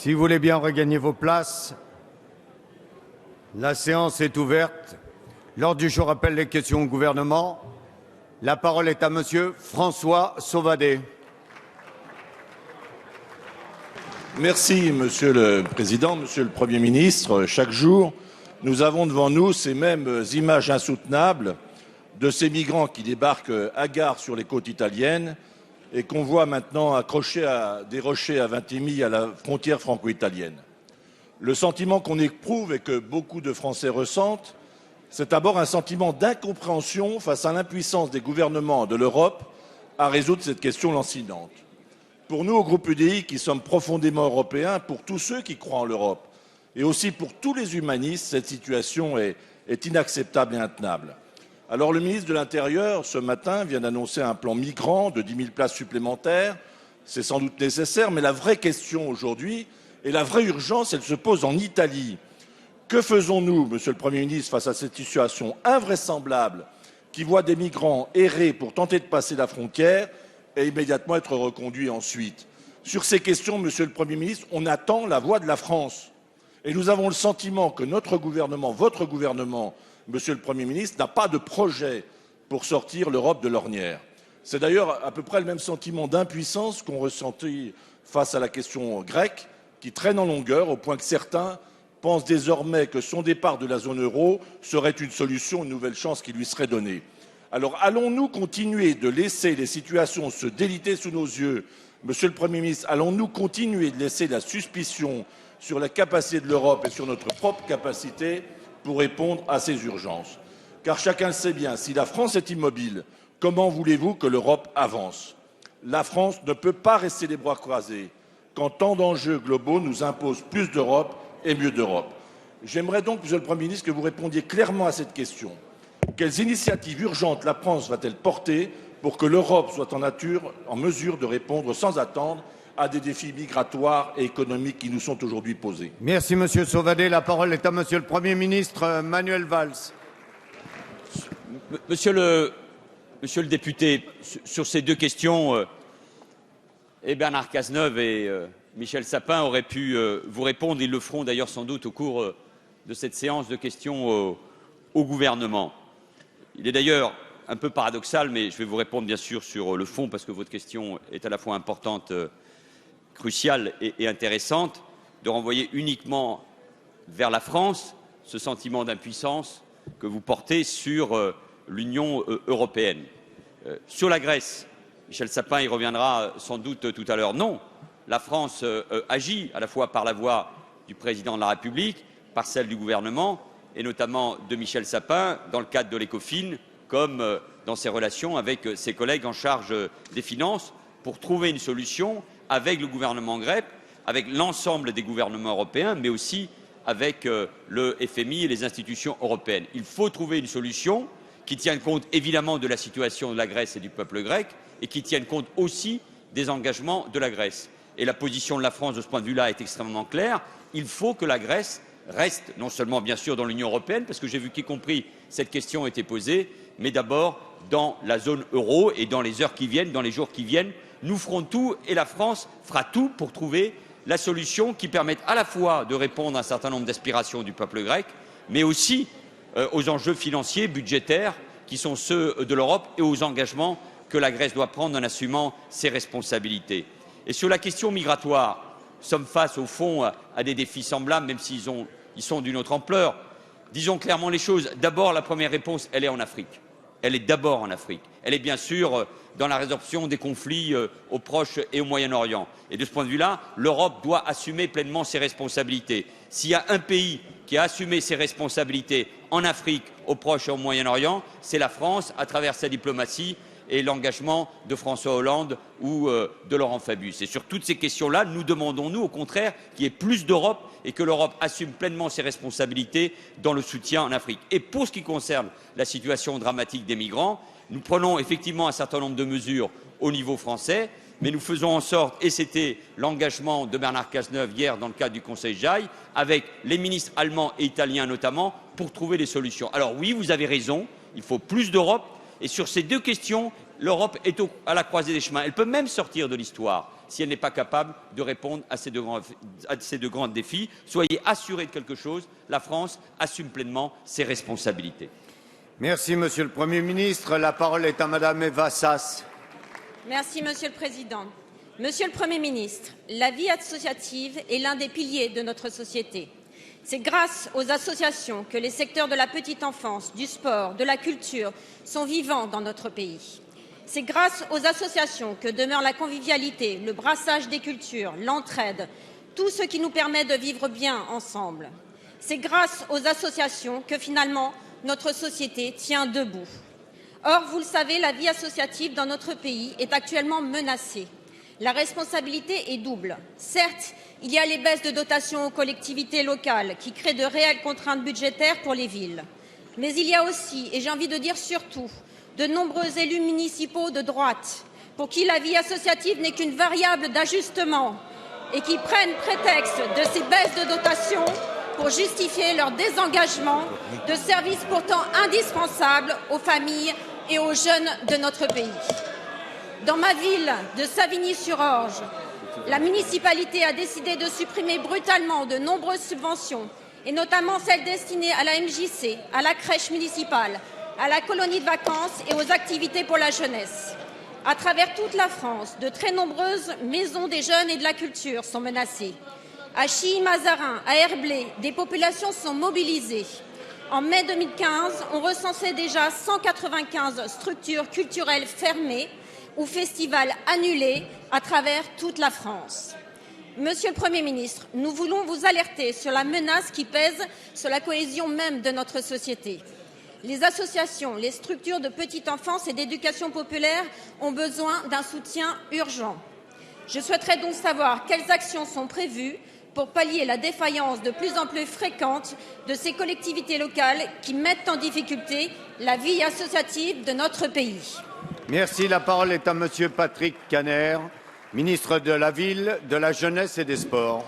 Si vous voulez bien regagner vos places, la séance est ouverte. L'ordre du jour appelle les questions au gouvernement. La parole est à Monsieur François Sauvadet. Merci, Monsieur le Président, Monsieur le Premier ministre. Chaque jour, nous avons devant nous ces mêmes images insoutenables de ces migrants qui débarquent hagards sur les côtes italiennes et qu'on voit maintenant accrochés à des rochers à Vintimille à la frontière franco-italienne. Le sentiment qu'on éprouve et que beaucoup de Français ressentent, c'est d'abord un sentiment d'incompréhension face à l'impuissance des gouvernements de l'Europe à résoudre cette question lancinante. Pour nous, au groupe UDI, qui sommes profondément européens, pour tous ceux qui croient en l'Europe, et aussi pour tous les humanistes, cette situation est inacceptable et intenable. Alors le ministre de l'Intérieur, ce matin, vient d'annoncer un plan migrant de 10 000 places supplémentaires. C'est sans doute nécessaire, mais la vraie question aujourd'hui et la vraie urgence, elle se pose en Italie. Que faisons-nous, Monsieur le Premier ministre, face à cette situation invraisemblable qui voit des migrants errer pour tenter de passer la frontière et immédiatement être reconduits ensuite? Sur ces questions, Monsieur le Premier ministre, on attend la voix de la France. Et nous avons le sentiment que notre gouvernement, votre gouvernement, Monsieur le Premier ministre, n'a pas de projet pour sortir l'Europe de l'ornière. C'est d'ailleurs à peu près le même sentiment d'impuissance qu'ont ressenti face à la question grecque, qui traîne en longueur, au point que certains pensent désormais que son départ de la zone euro serait une solution, une nouvelle chance qui lui serait donnée. Alors allons-nous continuer de laisser les situations se déliter sous nos yeux? Monsieur le Premier ministre, allons-nous continuer de laisser la suspicion sur la capacité de l'Europe et sur notre propre capacité pour répondre à ces urgences? Car chacun le sait bien, si la France est immobile, comment voulez-vous que l'Europe avance? La France ne peut pas rester les bras croisés quand tant d'enjeux globaux nous imposent plus d'Europe et mieux d'Europe. J'aimerais donc, Monsieur le Premier ministre, que vous répondiez clairement à cette question. Quelles initiatives urgentes la France va-t-elle porter pour que l'Europe soit en mesure de répondre sans attendre à des défis migratoires et économiques qui nous sont aujourd'hui posés? Merci Monsieur Sauvadet. La parole est à Monsieur le Premier ministre Manuel Valls. Monsieur le député, sur ces deux questions, Bernard Cazeneuve et Michel Sapin auraient pu vous répondre. Ils le feront d'ailleurs sans doute au cours de cette séance de questions au gouvernement. Il est d'ailleurs un peu paradoxal, mais je vais vous répondre bien sûr sur le fond parce que votre question est à la fois importante, cruciale et intéressante, de renvoyer uniquement vers la France ce sentiment d'impuissance que vous portez sur l'Union européenne. Sur la Grèce, Michel Sapin y reviendra sans doute tout à l'heure. Non, la France agit à la fois par la voix du président de la République, par celle du gouvernement et notamment de Michel Sapin dans le cadre de l'ECOFIN, comme dans ses relations avec ses collègues en charge des finances, pour trouver une solution avec le gouvernement grec, avec l'ensemble des gouvernements européens, mais aussi avec le FMI et les institutions européennes. Il faut trouver une solution qui tienne compte évidemment de la situation de la Grèce et du peuple grec et qui tienne compte aussi des engagements de la Grèce. Et la position de la France de ce point de vue-là est extrêmement claire. Il faut que la Grèce reste non seulement bien sûr dans l'Union européenne, parce que j'ai vu qu'y compris cette question était posée, mais d'abord dans la zone euro et dans les heures qui viennent, dans les jours qui viennent, nous ferons tout et la France fera tout pour trouver la solution qui permette à la fois de répondre à un certain nombre d'aspirations du peuple grec, mais aussi aux enjeux financiers, budgétaires, qui sont ceux de l'Europe et aux engagements que la Grèce doit prendre en assumant ses responsabilités. Et sur la question migratoire, nous sommes face au fond à des défis semblables, même s'ils sont d'une autre ampleur. Disons clairement les choses. D'abord, la première réponse, elle est en Afrique. Elle est d'abord en Afrique. Elle est bien sûr dans la résorption des conflits au Proche et au Moyen-Orient. Et de ce point de vue-là, l'Europe doit assumer pleinement ses responsabilités. S'il y a un pays qui a assumé ses responsabilités en Afrique, au Proche et au Moyen-Orient, c'est la France, à travers sa diplomatie et l'engagement de François Hollande ou de Laurent Fabius. Et sur toutes ces questions-là, nous demandons, nous, au contraire, qu'il y ait plus d'Europe et que l'Europe assume pleinement ses responsabilités dans le soutien en Afrique. Et pour ce qui concerne la situation dramatique des migrants, nous prenons effectivement un certain nombre de mesures au niveau français, mais nous faisons en sorte, et c'était l'engagement de Bernard Cazeneuve hier dans le cadre du Conseil JAI, avec les ministres allemands et italiens notamment, pour trouver des solutions. Alors oui, vous avez raison, il faut plus d'Europe, et sur ces deux questions, l'Europe est à la croisée des chemins. Elle peut même sortir de l'histoire si elle n'est pas capable de répondre à ces deux grands défis. Soyez assurés de quelque chose, la France assume pleinement ses responsabilités. Merci, Monsieur le Premier ministre. La parole est à Madame Eva Sas. Merci, Monsieur le Président. Monsieur le Premier ministre, la vie associative est l'un des piliers de notre société. C'est grâce aux associations que les secteurs de la petite enfance, du sport, de la culture sont vivants dans notre pays. C'est grâce aux associations que demeure la convivialité, le brassage des cultures, l'entraide, tout ce qui nous permet de vivre bien ensemble. C'est grâce aux associations que finalement notre société tient debout. Or, vous le savez, la vie associative dans notre pays est actuellement menacée. La responsabilité est double. Certes, il y a les baisses de dotation aux collectivités locales qui créent de réelles contraintes budgétaires pour les villes. Mais il y a aussi, et j'ai envie de dire surtout, de nombreux élus municipaux de droite pour qui la vie associative n'est qu'une variable d'ajustement et qui prennent prétexte de ces baisses de dotation pour justifier leur désengagement de services pourtant indispensables aux familles et aux jeunes de notre pays. Dans ma ville de Savigny-sur-Orge, la municipalité a décidé de supprimer brutalement de nombreuses subventions, et notamment celles destinées à la MJC, à la crèche municipale, à la colonie de vacances et aux activités pour la jeunesse. À travers toute la France, de très nombreuses maisons des jeunes et de la culture sont menacées. À Chilly-Mazarin, à Herblay, des populations sont mobilisées. En mai 2015, on recensait déjà 195 structures culturelles fermées ou festivals annulés à travers toute la France. Monsieur le Premier ministre, nous voulons vous alerter sur la menace qui pèse sur la cohésion même de notre société. Les associations, les structures de petite enfance et d'éducation populaire ont besoin d'un soutien urgent. Je souhaiterais donc savoir quelles actions sont prévues pour pallier la défaillance de plus en plus fréquente de ces collectivités locales qui mettent en difficulté la vie associative de notre pays. Merci. La parole est à Monsieur Patrick Caner, ministre de la Ville, de la Jeunesse et des Sports.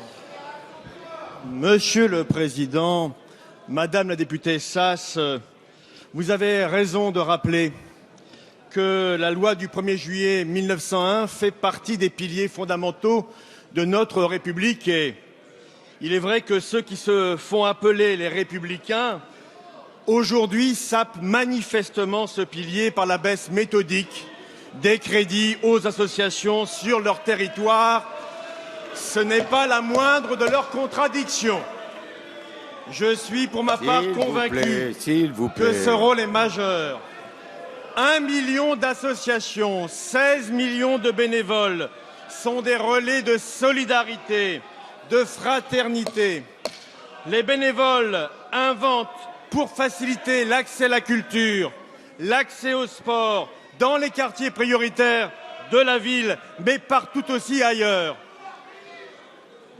Monsieur le Président, Madame la députée Sas, vous avez raison de rappeler que la loi du 1er juillet 1901 fait partie des piliers fondamentaux de notre République. Et il est vrai que ceux qui se font appeler les Républicains, aujourd'hui, sapent manifestement ce pilier par la baisse méthodique des crédits aux associations sur leur territoire. Ce n'est pas la moindre de leurs contradictions. Je suis pour ma part convaincu que ce rôle est majeur. 1 million d'associations, 16 millions de bénévoles sont des relais de solidarité, de fraternité. Les bénévoles inventent pour faciliter l'accès à la culture, l'accès au sport, dans les quartiers prioritaires de la ville, mais partout aussi ailleurs.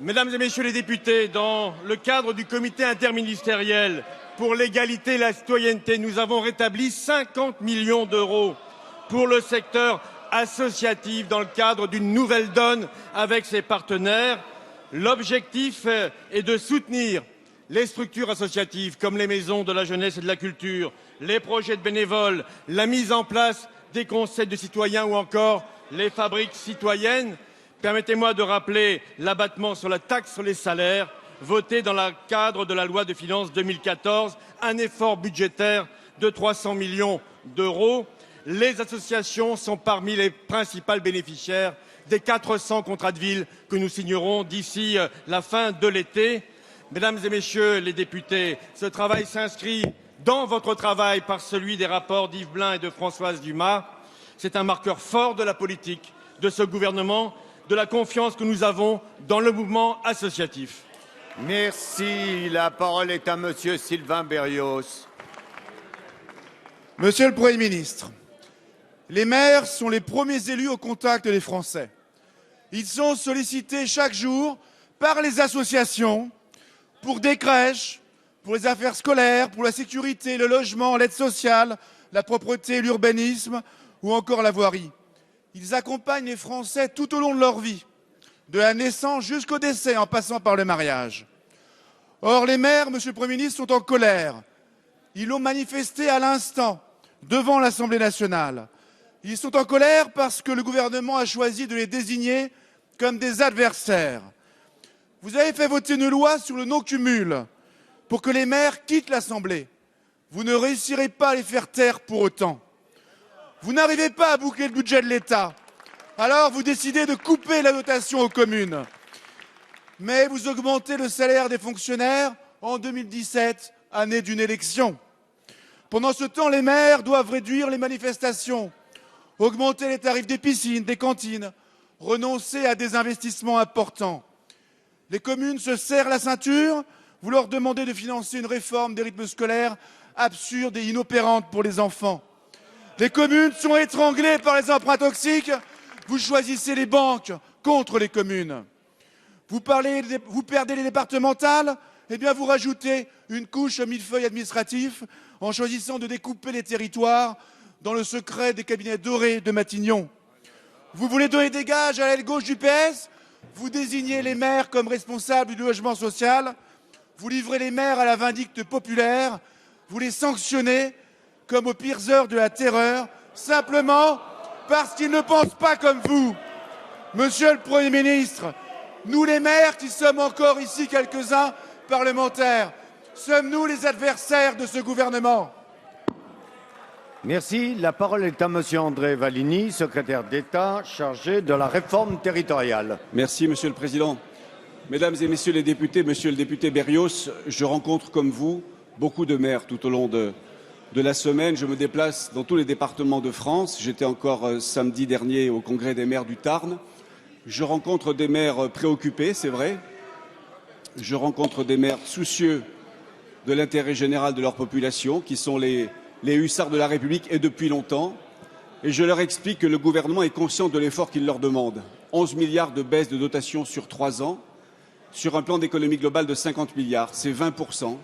Mesdames et Messieurs les députés, dans le cadre du comité interministériel pour l'égalité et la citoyenneté, nous avons rétabli 50 millions d'euros pour le secteur associatif dans le cadre d'une nouvelle donne avec ses partenaires. L'objectif est de soutenir les structures associatives comme les maisons de la jeunesse et de la culture, les projets de bénévoles, la mise en place des conseils de citoyens ou encore les fabriques citoyennes. Permettez-moi de rappeler l'abattement sur la taxe sur les salaires voté dans le cadre de la loi de finances 2014, un effort budgétaire de 300 millions d'euros. Les associations sont parmi les principales bénéficiaires des 400 contrats de ville que nous signerons d'ici la fin de l'été. Mesdames et Messieurs les députés, ce travail s'inscrit dans votre travail par celui des rapports d'Yves Blin et de Françoise Dumas. C'est un marqueur fort de la politique de ce gouvernement, de la confiance que nous avons dans le mouvement associatif. Merci. La parole est à Monsieur Sylvain Berrios. Monsieur le Premier ministre, les maires sont les premiers élus au contact des Français. Ils sont sollicités chaque jour par les associations pour des crèches, pour les affaires scolaires, pour la sécurité, le logement, l'aide sociale, la propreté, l'urbanisme ou encore la voirie. Ils accompagnent les Français tout au long de leur vie, de la naissance jusqu'au décès, en passant par le mariage. Or, les maires, Monsieur le Premier ministre, sont en colère. Ils l'ont manifesté à l'instant, devant l'Assemblée nationale. Ils sont en colère parce que le gouvernement a choisi de les désigner comme des adversaires. Vous avez fait voter une loi sur le non-cumul pour que les maires quittent l'Assemblée. Vous ne réussirez pas à les faire taire pour autant. Vous n'arrivez pas à boucler le budget de l'État. Alors vous décidez de couper la dotation aux communes. Mais vous augmentez le salaire des fonctionnaires en 2017, année d'une élection. Pendant ce temps, les maires doivent réduire les manifestations, augmenter les tarifs des piscines, des cantines, renoncer à des investissements importants. Les communes se serrent la ceinture, vous leur demandez de financer une réforme des rythmes scolaires absurde et inopérante pour les enfants. Les communes sont étranglées par les emprunts toxiques, vous choisissez les banques contre les communes. Vous perdez les départementales, eh bien vous rajoutez une couche au millefeuille administratif en choisissant de découper les territoires dans le secret des cabinets dorés de Matignon. Vous voulez donner des gages à l'aile gauche du PS, vous désignez les maires comme responsables du logement social, vous livrez les maires à la vindicte populaire, vous les sanctionnez comme aux pires heures de la terreur, simplement parce qu'ils ne pensent pas comme vous. Monsieur le Premier ministre, nous les maires qui sommes encore ici quelques-uns parlementaires, sommes-nous les adversaires de ce gouvernement? Merci. La parole est à Monsieur André Valigny, secrétaire d'État chargé de la réforme territoriale. Merci, Monsieur le Président. Mesdames et Messieurs les députés, Monsieur le député Berrios, je rencontre comme vous beaucoup de maires tout au long de la semaine. Je me déplace dans tous les départements de France. J'étais encore samedi dernier au congrès des maires du Tarn. Je rencontre des maires préoccupés, c'est vrai. Je rencontre des maires soucieux de l'intérêt général de leur population, qui sont les hussards de la République et depuis longtemps. Et je leur explique que le gouvernement est conscient de l'effort qu'il leur demande. 11 milliards de baisse de dotation sur 3 ans, sur un plan d'économie globale de 50 milliards, c'est 20%.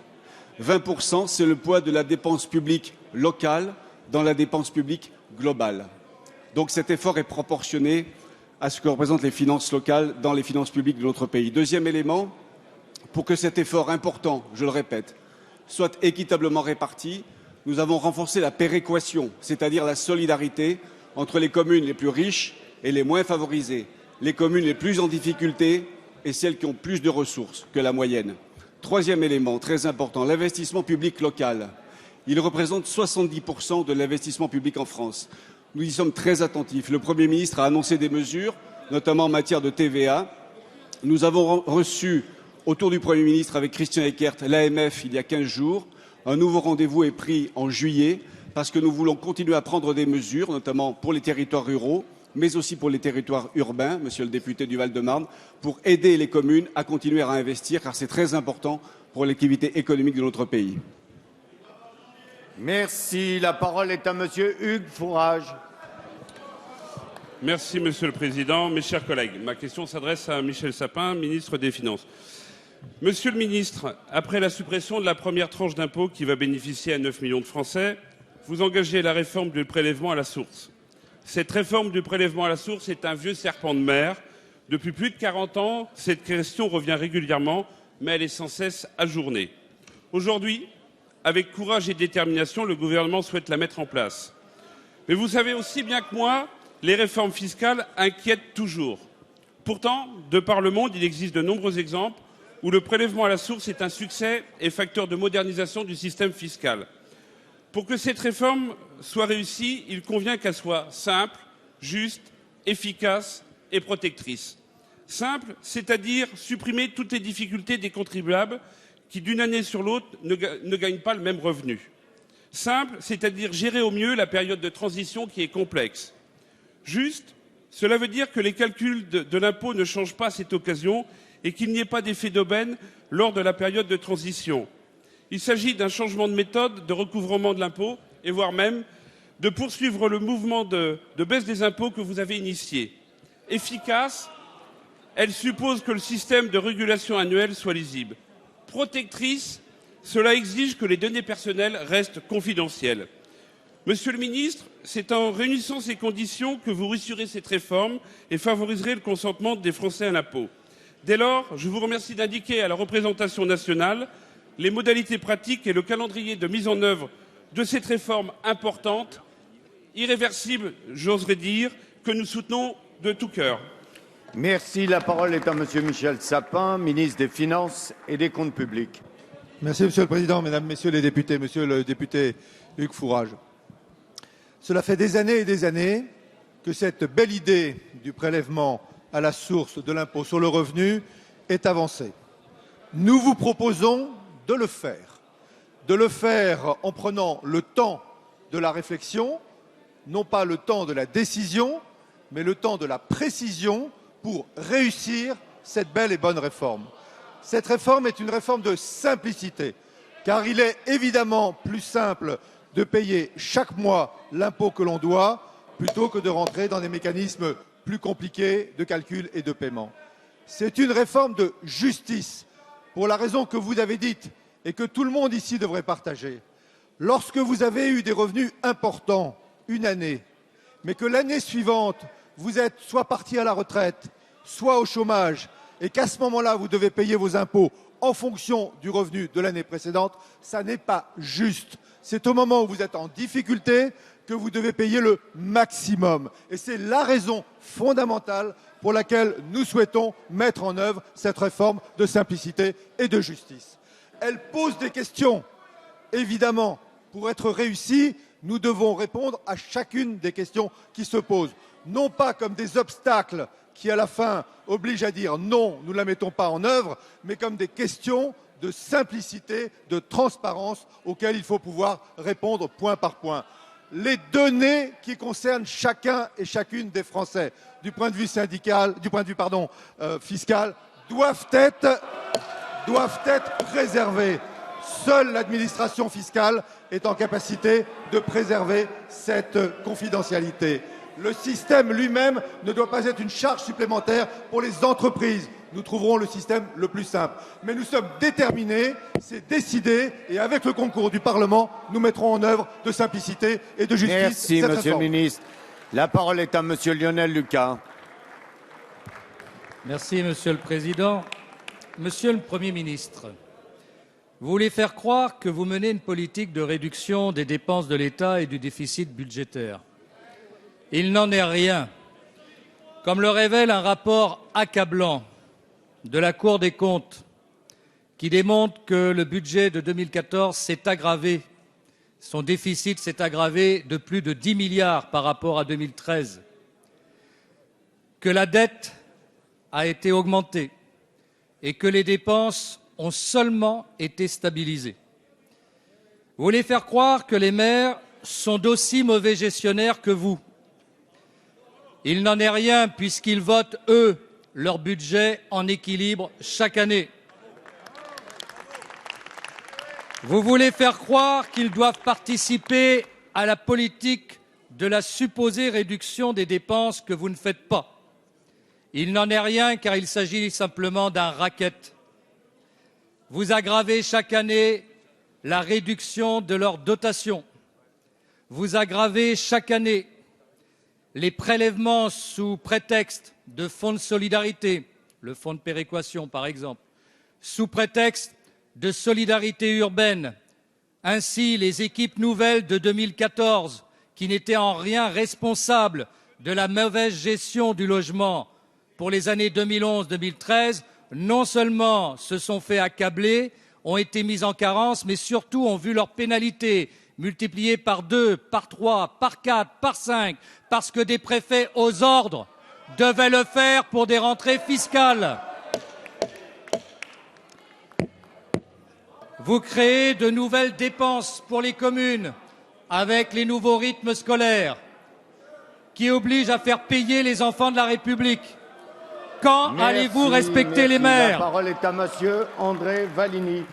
20%, c'est le poids de la dépense publique locale dans la dépense publique globale. Donc cet effort est proportionné à ce que représentent les finances locales dans les finances publiques de notre pays. Deuxième élément, pour que cet effort important, je le répète, soit équitablement réparti, nous avons renforcé la péréquation, c'est-à-dire la solidarité entre les communes les plus riches et les moins favorisées, les communes les plus en difficulté et celles qui ont plus de ressources que la moyenne. Troisième élément très important, l'investissement public local. Il représente 70% de l'investissement public en France. Nous y sommes très attentifs. Le Premier ministre a annoncé des mesures, notamment en matière de TVA. Nous avons reçu, autour du Premier ministre avec Christian Eckert, l'AMF il y a 15 jours. Un nouveau rendez-vous est pris en juillet parce que nous voulons continuer à prendre des mesures, notamment pour les territoires ruraux, mais aussi pour les territoires urbains, monsieur le député du Val-de-Marne, pour aider les communes à continuer à investir, car c'est très important pour l'activité économique de notre pays. Merci. La parole est à Monsieur Hugues Fourage. Merci, Monsieur le Président. Mes chers collègues, ma question s'adresse à Michel Sapin, ministre des Finances. Monsieur le ministre, après la suppression de la première tranche d'impôt qui va bénéficier à 9 millions de Français, vous engagez la réforme du prélèvement à la source. Cette réforme du prélèvement à la source est un vieux serpent de mer. Depuis plus de 40 ans, cette question revient régulièrement, mais elle est sans cesse ajournée. Aujourd'hui, avec courage et détermination, le gouvernement souhaite la mettre en place. Mais vous savez aussi bien que moi, les réformes fiscales inquiètent toujours. Pourtant, de par le monde, il existe de nombreux exemples où le prélèvement à la source est un succès et facteur de modernisation du système fiscal. Pour que cette réforme soit réussie, il convient qu'elle soit simple, juste, efficace et protectrice. Simple, c'est-à-dire supprimer toutes les difficultés des contribuables qui, d'une année sur l'autre, ne gagnent pas le même revenu. Simple, c'est-à-dire gérer au mieux la période de transition qui est complexe. Juste, cela veut dire que les calculs de l'impôt ne changent pas à cette occasion et qu'il n'y ait pas d'effet d'aubaine lors de la période de transition. Il s'agit d'un changement de méthode de recouvrement de l'impôt et voire même de poursuivre le mouvement de baisse des impôts que vous avez initié. Efficace, elle suppose que le système de régulation annuelle soit lisible. Protectrice, cela exige que les données personnelles restent confidentielles. Monsieur le ministre, c'est en réunissant ces conditions que vous réussirez cette réforme et favoriserez le consentement des Français à l'impôt. Dès lors, je vous remercie d'indiquer à la représentation nationale les modalités pratiques et le calendrier de mise en œuvre de cette réforme importante, irréversible, j'oserais dire, que nous soutenons de tout cœur. Merci. La parole est à Monsieur Michel Sapin, ministre des Finances et des Comptes publics. Merci Monsieur le Président, Mesdames, Messieurs les députés, Monsieur le député Hugues Fourage. Cela fait des années et des années que cette belle idée du prélèvement à la source de l'impôt sur le revenu est avancée. Nous vous proposons de le faire en prenant le temps de la réflexion, non pas le temps de la décision, mais le temps de la précision pour réussir cette belle et bonne réforme. Cette réforme est une réforme de simplicité, car il est évidemment plus simple de payer chaque mois l'impôt que l'on doit, plutôt que de rentrer dans des mécanismes plus compliqués de calcul et de paiement. C'est une réforme de justice, pour la raison que vous avez dite et que tout le monde ici devrait partager. Lorsque vous avez eu des revenus importants une année, mais que l'année suivante, vous êtes soit parti à la retraite, soit au chômage, et qu'à ce moment-là, vous devez payer vos impôts en fonction du revenu de l'année précédente, ça n'est pas juste. C'est au moment où vous êtes en difficulté que vous devez payer le maximum. Et c'est la raison fondamentale pour laquelle nous souhaitons mettre en œuvre cette réforme de simplicité et de justice. Elle pose des questions. Évidemment, pour être réussie, nous devons répondre à chacune des questions qui se posent. Non pas comme des obstacles qui, à la fin, obligent à dire non, nous ne la mettons pas en œuvre, mais comme des questions de simplicité, de transparence auxquelles il faut pouvoir répondre point par point. Les données qui concernent chacun et chacune des Français, du point de vue fiscal, doivent être préservées. Seule l'administration fiscale est en capacité de préserver cette confidentialité. Le système lui-même ne doit pas être une charge supplémentaire pour les entreprises. Nous trouverons le système le plus simple. Mais nous sommes déterminés, c'est décidé, et avec le concours du Parlement, nous mettrons en œuvre de simplicité et de justice. Merci, Monsieur le Ministre. La parole est à Monsieur Lionel Lucas. Merci, Monsieur le Président. Monsieur le Premier ministre, vous voulez faire croire que vous menez une politique de réduction des dépenses de l'État et du déficit budgétaire. Il n'en est rien. Comme le révèle un rapport accablant de la Cour des comptes qui démontre que le budget de 2014 s'est aggravé, son déficit s'est aggravé de plus de 10 milliards par rapport à 2013, que la dette a été augmentée et que les dépenses ont seulement été stabilisées. Vous voulez faire croire que les maires sont d'aussi mauvais gestionnaires que vous. Il n'en est rien puisqu'ils votent, eux, leur budget en équilibre chaque année. Vous voulez faire croire qu'ils doivent participer à la politique de la supposée réduction des dépenses que vous ne faites pas. Il n'en est rien car il s'agit simplement d'un racket. Vous aggravez chaque année la réduction de leurs dotations. Vous aggravez chaque année les prélèvements sous prétexte de fonds de solidarité, le fonds de péréquation par exemple, sous prétexte de solidarité urbaine. Ainsi, les équipes nouvelles de 2014, qui n'étaient en rien responsables de la mauvaise gestion du logement pour les années 2011-2013, non seulement se sont fait accabler, ont été mises en carence, mais surtout ont vu leurs pénalités multipliées par 2, par 3, par 4, par 5, parce que des préfets aux ordres devaient le faire pour des rentrées fiscales. Vous créez de nouvelles dépenses pour les communes avec les nouveaux rythmes scolaires qui obligent à faire payer les enfants de la République. Quand allez-vous respecter les maires? La parole est à Monsieur André Valigny,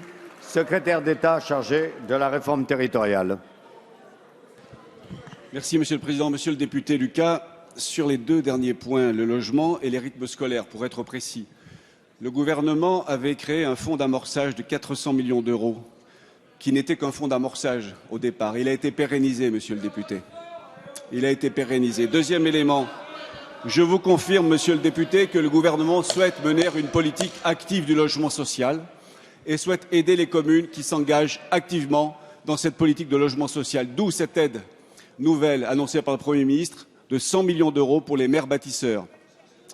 secrétaire d'État chargé de la réforme territoriale. Merci, Monsieur le Président. Monsieur le député Lucas, sur les deux derniers points, le logement et les rythmes scolaires, pour être précis, le gouvernement avait créé un fonds d'amorçage de 400 millions d'euros, qui n'était qu'un fonds d'amorçage au départ. Il a été pérennisé, Monsieur le député. Il a été pérennisé. Deuxième élément, je vous confirme, Monsieur le député, que le gouvernement souhaite mener une politique active du logement social et souhaite aider les communes qui s'engagent activement dans cette politique de logement social. D'où cette aide nouvelle annoncée par le Premier ministre de 100 millions d'euros pour les maires bâtisseurs.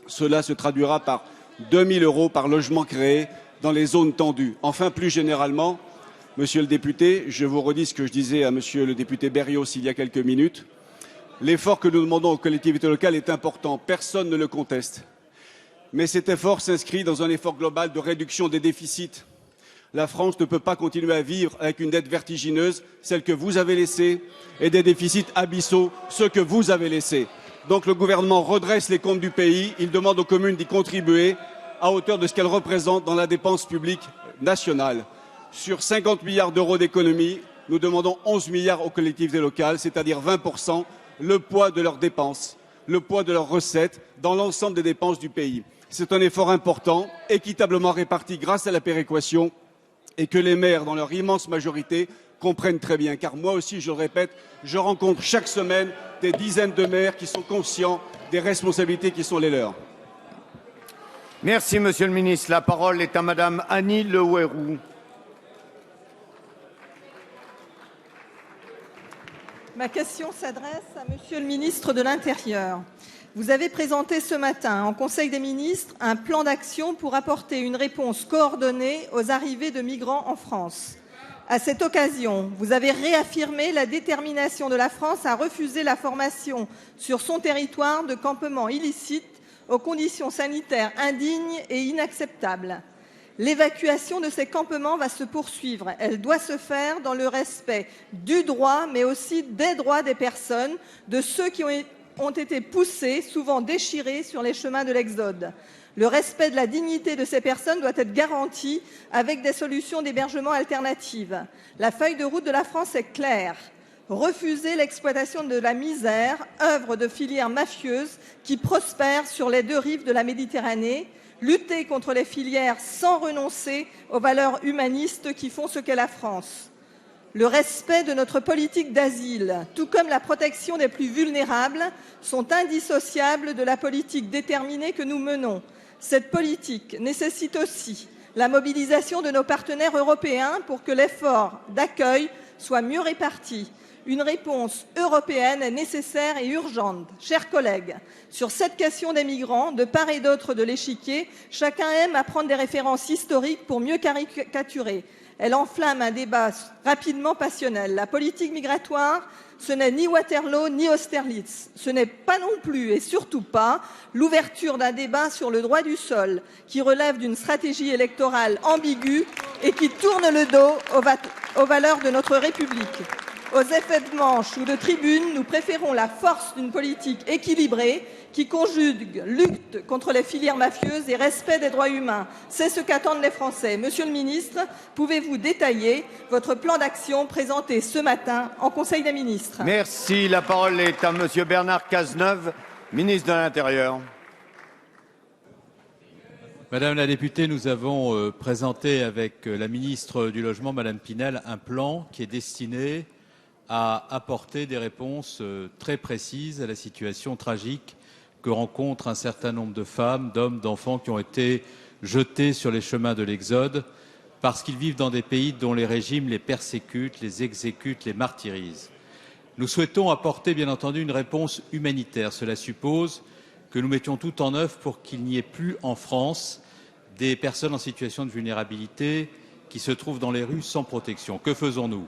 Cela se traduira par 2 000 € par logement créé dans les zones tendues. Enfin, plus généralement, Monsieur le député, je vous redis ce que je disais à Monsieur le député Berrios il y a quelques minutes. L'effort que nous demandons aux collectivités locales est important, personne ne le conteste. Mais cet effort s'inscrit dans un effort global de réduction des déficits. La France ne peut pas continuer à vivre avec une dette vertigineuse, celle que vous avez laissée, et des déficits abyssaux, ceux que vous avez laissés. Donc le gouvernement redresse les comptes du pays, il demande aux communes d'y contribuer à hauteur de ce qu'elles représentent dans la dépense publique nationale. Sur 50 milliards d'euros d'économies, nous demandons 11 milliards aux collectivités locales, c'est-à-dire 20%, le poids de leurs dépenses, le poids de leurs recettes dans l'ensemble des dépenses du pays. C'est un effort important, équitablement réparti grâce à la péréquation et que les maires, dans leur immense majorité, comprennent très bien. Car moi aussi, je le répète, je rencontre chaque semaine des dizaines de maires qui sont conscients des responsabilités qui sont les leurs. Merci, Monsieur le Ministre. La parole est à Madame Annie Le Houerou. Ma question s'adresse à Monsieur le ministre de l'Intérieur. Vous avez présenté ce matin en Conseil des ministres un plan d'action pour apporter une réponse coordonnée aux arrivées de migrants en France. À cette occasion, vous avez réaffirmé la détermination de la France à refuser la formation sur son territoire de campements illicites aux conditions sanitaires indignes et inacceptables. L'évacuation de ces campements va se poursuivre. Elle doit se faire dans le respect du droit, mais aussi des droits des personnes, de ceux qui ont été poussés, souvent déchirés, sur les chemins de l'Exode. Le respect de la dignité de ces personnes doit être garanti avec des solutions d'hébergement alternatives. La feuille de route de la France est claire. Refuser l'exploitation de la misère, œuvre de filières mafieuses qui prospèrent sur les deux rives de la Méditerranée, lutter contre les filières sans renoncer aux valeurs humanistes qui font ce qu'est la France. Le respect de notre politique d'asile, tout comme la protection des plus vulnérables, sont indissociables de la politique déterminée que nous menons. Cette politique nécessite aussi la mobilisation de nos partenaires européens pour que l'effort d'accueil soit mieux réparti. Une réponse européenne est nécessaire et urgente. Chers collègues, sur cette question des migrants, de part et d'autre de l'échiquier, chacun aime à prendre des références historiques pour mieux caricaturer. Elle enflamme un débat rapidement passionnel. La politique migratoire, ce n'est ni Waterloo ni Austerlitz. Ce n'est pas non plus et surtout pas l'ouverture d'un débat sur le droit du sol qui relève d'une stratégie électorale ambiguë et qui tourne le dos aux valeurs de notre République. Aux effets de manche ou de tribune, nous préférons la force d'une politique équilibrée qui conjugue lutte contre les filières mafieuses et respect des droits humains. C'est ce qu'attendent les Français. Monsieur le ministre, pouvez-vous détailler votre plan d'action présenté ce matin en Conseil des ministres? Merci. La parole est à Monsieur Bernard Cazeneuve, ministre de l'Intérieur. Madame la députée, nous avons présenté avec la ministre du Logement, Madame Pinel, un plan qui est destiné à apporter des réponses très précises à la situation tragique que rencontrent un certain nombre de femmes, d'hommes, d'enfants qui ont été jetés sur les chemins de l'Exode parce qu'ils vivent dans des pays dont les régimes les persécutent, les exécutent, les martyrisent. Nous souhaitons apporter, bien entendu, une réponse humanitaire. Cela suppose que nous mettions tout en œuvre pour qu'il n'y ait plus en France des personnes en situation de vulnérabilité qui se trouvent dans les rues sans protection. Que faisons-nous ?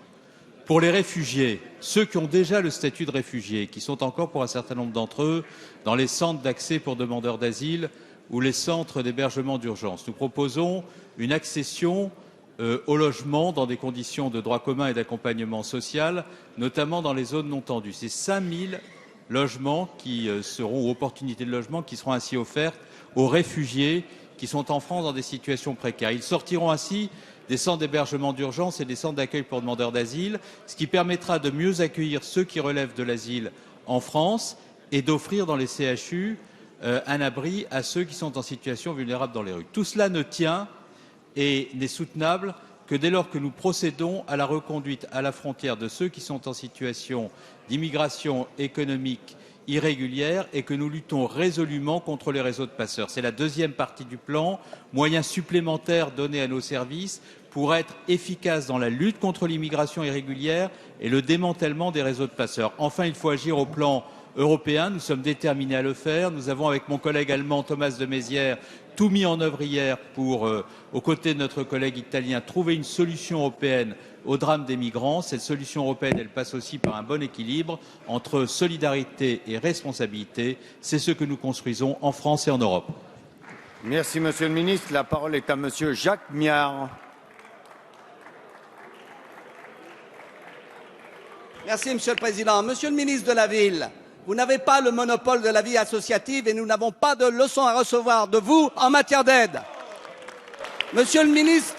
Pour les réfugiés, ceux qui ont déjà le statut de réfugiés, qui sont encore pour un certain nombre d'entre eux dans les centres d'accès pour demandeurs d'asile ou les centres d'hébergement d'urgence, nous proposons une accession au logement dans des conditions de droit commun et d'accompagnement social, notamment dans les zones non tendues. C'est 5 000 logements qui seront, ou opportunités de logement, qui seront ainsi offertes aux réfugiés qui sont en France dans des situations précaires. Ils sortiront ainsi des centres d'hébergement d'urgence et des centres d'accueil pour demandeurs d'asile, ce qui permettra de mieux accueillir ceux qui relèvent de l'asile en France et d'offrir dans les CHU un abri à ceux qui sont en situation vulnérable dans les rues. Tout cela ne tient et n'est soutenable que dès lors que nous procédons à la reconduite à la frontière de ceux qui sont en situation d'immigration économique irrégulière et que nous luttons résolument contre les réseaux de passeurs. C'est la deuxième partie du plan, moyens supplémentaires donnés à nos services pour être efficaces dans la lutte contre l'immigration irrégulière et le démantèlement des réseaux de passeurs. Enfin, il faut agir au plan européen. Nous sommes déterminés à le faire. Nous avons, avec mon collègue allemand Thomas de Maizière, tout mis en œuvre hier pour, aux côtés de notre collègue italien, trouver une solution européenne au drame des migrants. Cette solution européenne, elle passe aussi par un bon équilibre entre solidarité et responsabilité. C'est ce que nous construisons en France et en Europe. Merci, Monsieur le Ministre. La parole est à Monsieur Jacques Miard. Merci, Monsieur le Président. Monsieur le ministre de la Ville, vous n'avez pas le monopole de la vie associative et nous n'avons pas de leçons à recevoir de vous en matière d'aide. Monsieur le ministre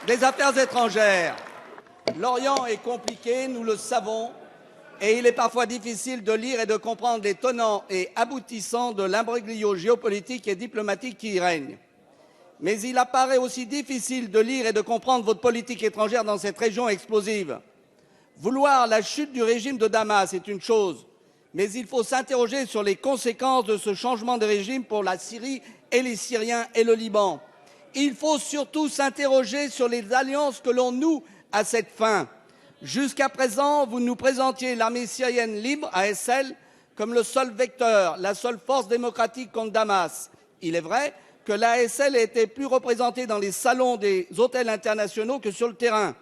des Affaires étrangères, l'Orient est compliqué, nous le savons, et il est parfois difficile de lire et de comprendre les tenants et aboutissants de l'imbroglio géopolitique et diplomatique qui y règne. Mais il apparaît aussi difficile de lire et de comprendre votre politique étrangère dans cette région explosive. Vouloir la chute du régime de Damas est une chose, mais il faut s'interroger sur les conséquences de ce changement de régime pour la Syrie et les Syriens et le Liban. Il faut surtout s'interroger sur les alliances que l'on noue à cette fin. Jusqu'à présent, vous nous présentiez l'armée syrienne libre, ASL, comme le seul vecteur, la seule force démocratique contre Damas. Il est vrai que l'ASL était plus représentée dans les salons des hôtels internationaux que sur le terrain.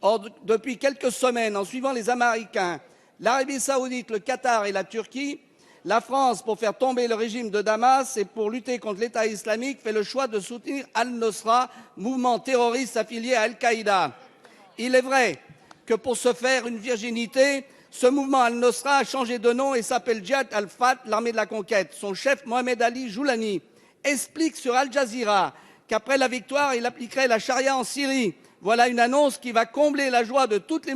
Or, depuis quelques semaines, en suivant les Américains, l'Arabie saoudite, le Qatar et la Turquie, la France, pour faire tomber le régime de Damas et pour lutter contre l'État islamique, fait le choix de soutenir Al-Nosra, mouvement terroriste affilié à Al-Qaïda. Il est vrai que pour se faire une virginité, ce mouvement Al-Nosra a changé de nom et s'appelle Djihad al-Fat, l'armée de la conquête. Son chef, Mohamed Ali Joulani, explique sur Al Jazeera qu'après la victoire, il appliquerait la charia en Syrie. Voilà une annonce qui va combler la joie de toutes les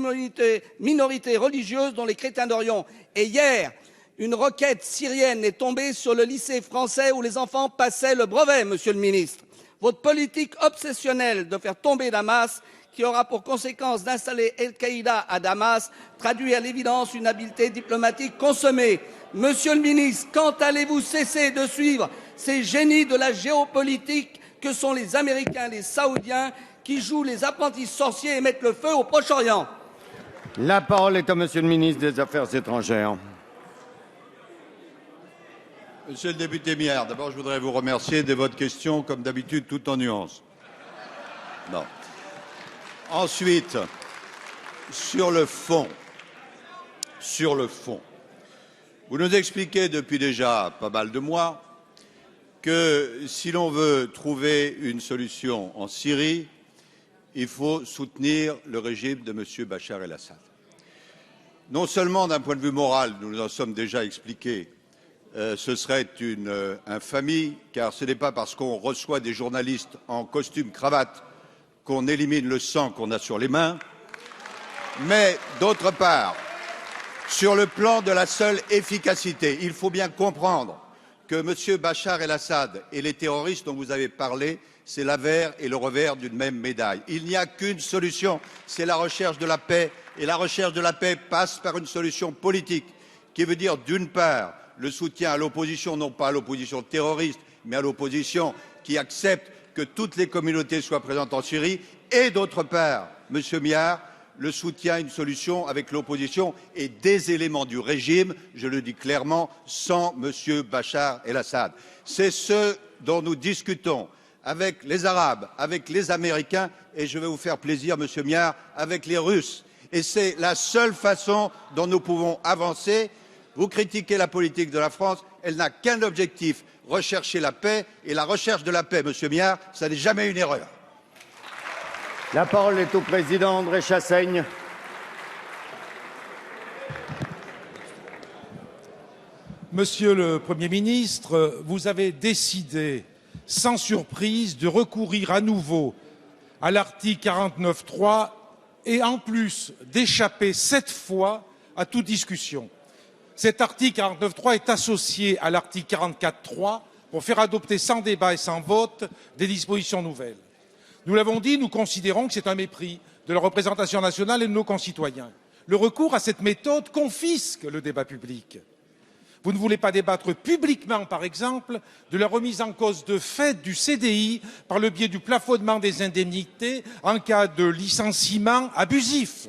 minorités religieuses, dont les chrétiens d'Orient. Et hier, une roquette syrienne est tombée sur le lycée français où les enfants passaient le brevet, Monsieur le ministre. Votre politique obsessionnelle de faire tomber Damas, qui aura pour conséquence d'installer Al-Qaïda à Damas, traduit à l'évidence une habileté diplomatique consommée. Monsieur le ministre, quand allez-vous cesser de suivre ces génies de la géopolitique que sont les Américains, les Saoudiens, qui jouent les apprentis sorciers et mettent le feu au Proche-Orient? La parole est à Monsieur le ministre des Affaires étrangères. Monsieur le député Miard, d'abord je voudrais vous remercier de votre question, comme d'habitude, tout en nuances. Non. Ensuite, sur le fond, vous nous expliquez depuis déjà pas mal de mois que si l'on veut trouver une solution en Syrie, il faut soutenir le régime de M. Bachar el-Assad. Non seulement d'un point de vue moral, nous nous en sommes déjà expliqués, ce serait une infamie, car ce n'est pas parce qu'on reçoit des journalistes en costume cravate qu'on élimine le sang qu'on a sur les mains, mais d'autre part, sur le plan de la seule efficacité, il faut bien comprendre que M. Bachar el-Assad et les terroristes dont vous avez parlé, c'est l'avers et le revers d'une même médaille. Il n'y a qu'une solution, c'est la recherche de la paix, et la recherche de la paix passe par une solution politique, qui veut dire, d'une part, le soutien à l'opposition, non pas à l'opposition terroriste, mais à l'opposition qui accepte que toutes les communautés soient présentes en Syrie, et d'autre part, Monsieur Miard, le soutien à une solution avec l'opposition et des éléments du régime, je le dis clairement, sans M. Bachar el-Assad. C'est ce dont nous discutons avec les Arabes, avec les Américains, et je vais vous faire plaisir, M. Miard, avec les Russes. Et c'est la seule façon dont nous pouvons avancer. Vous critiquez la politique de la France, elle n'a qu'un objectif, rechercher la paix, et la recherche de la paix, M. Miard, ça n'est jamais une erreur. La parole est au président André Chassaigne. Monsieur le Premier ministre, vous avez décidé, sans surprise, de recourir à nouveau à l'article 49.3 et en plus d'échapper cette fois à toute discussion. Cet article 49.3 est associé à l'article 44.3 pour faire adopter sans débat et sans vote des dispositions nouvelles. Nous l'avons dit, nous considérons que c'est un mépris de la représentation nationale et de nos concitoyens. Le recours à cette méthode confisque le débat public. Vous ne voulez pas débattre publiquement, par exemple, de la remise en cause de fait du CDI par le biais du plafonnement des indemnités en cas de licenciement abusif.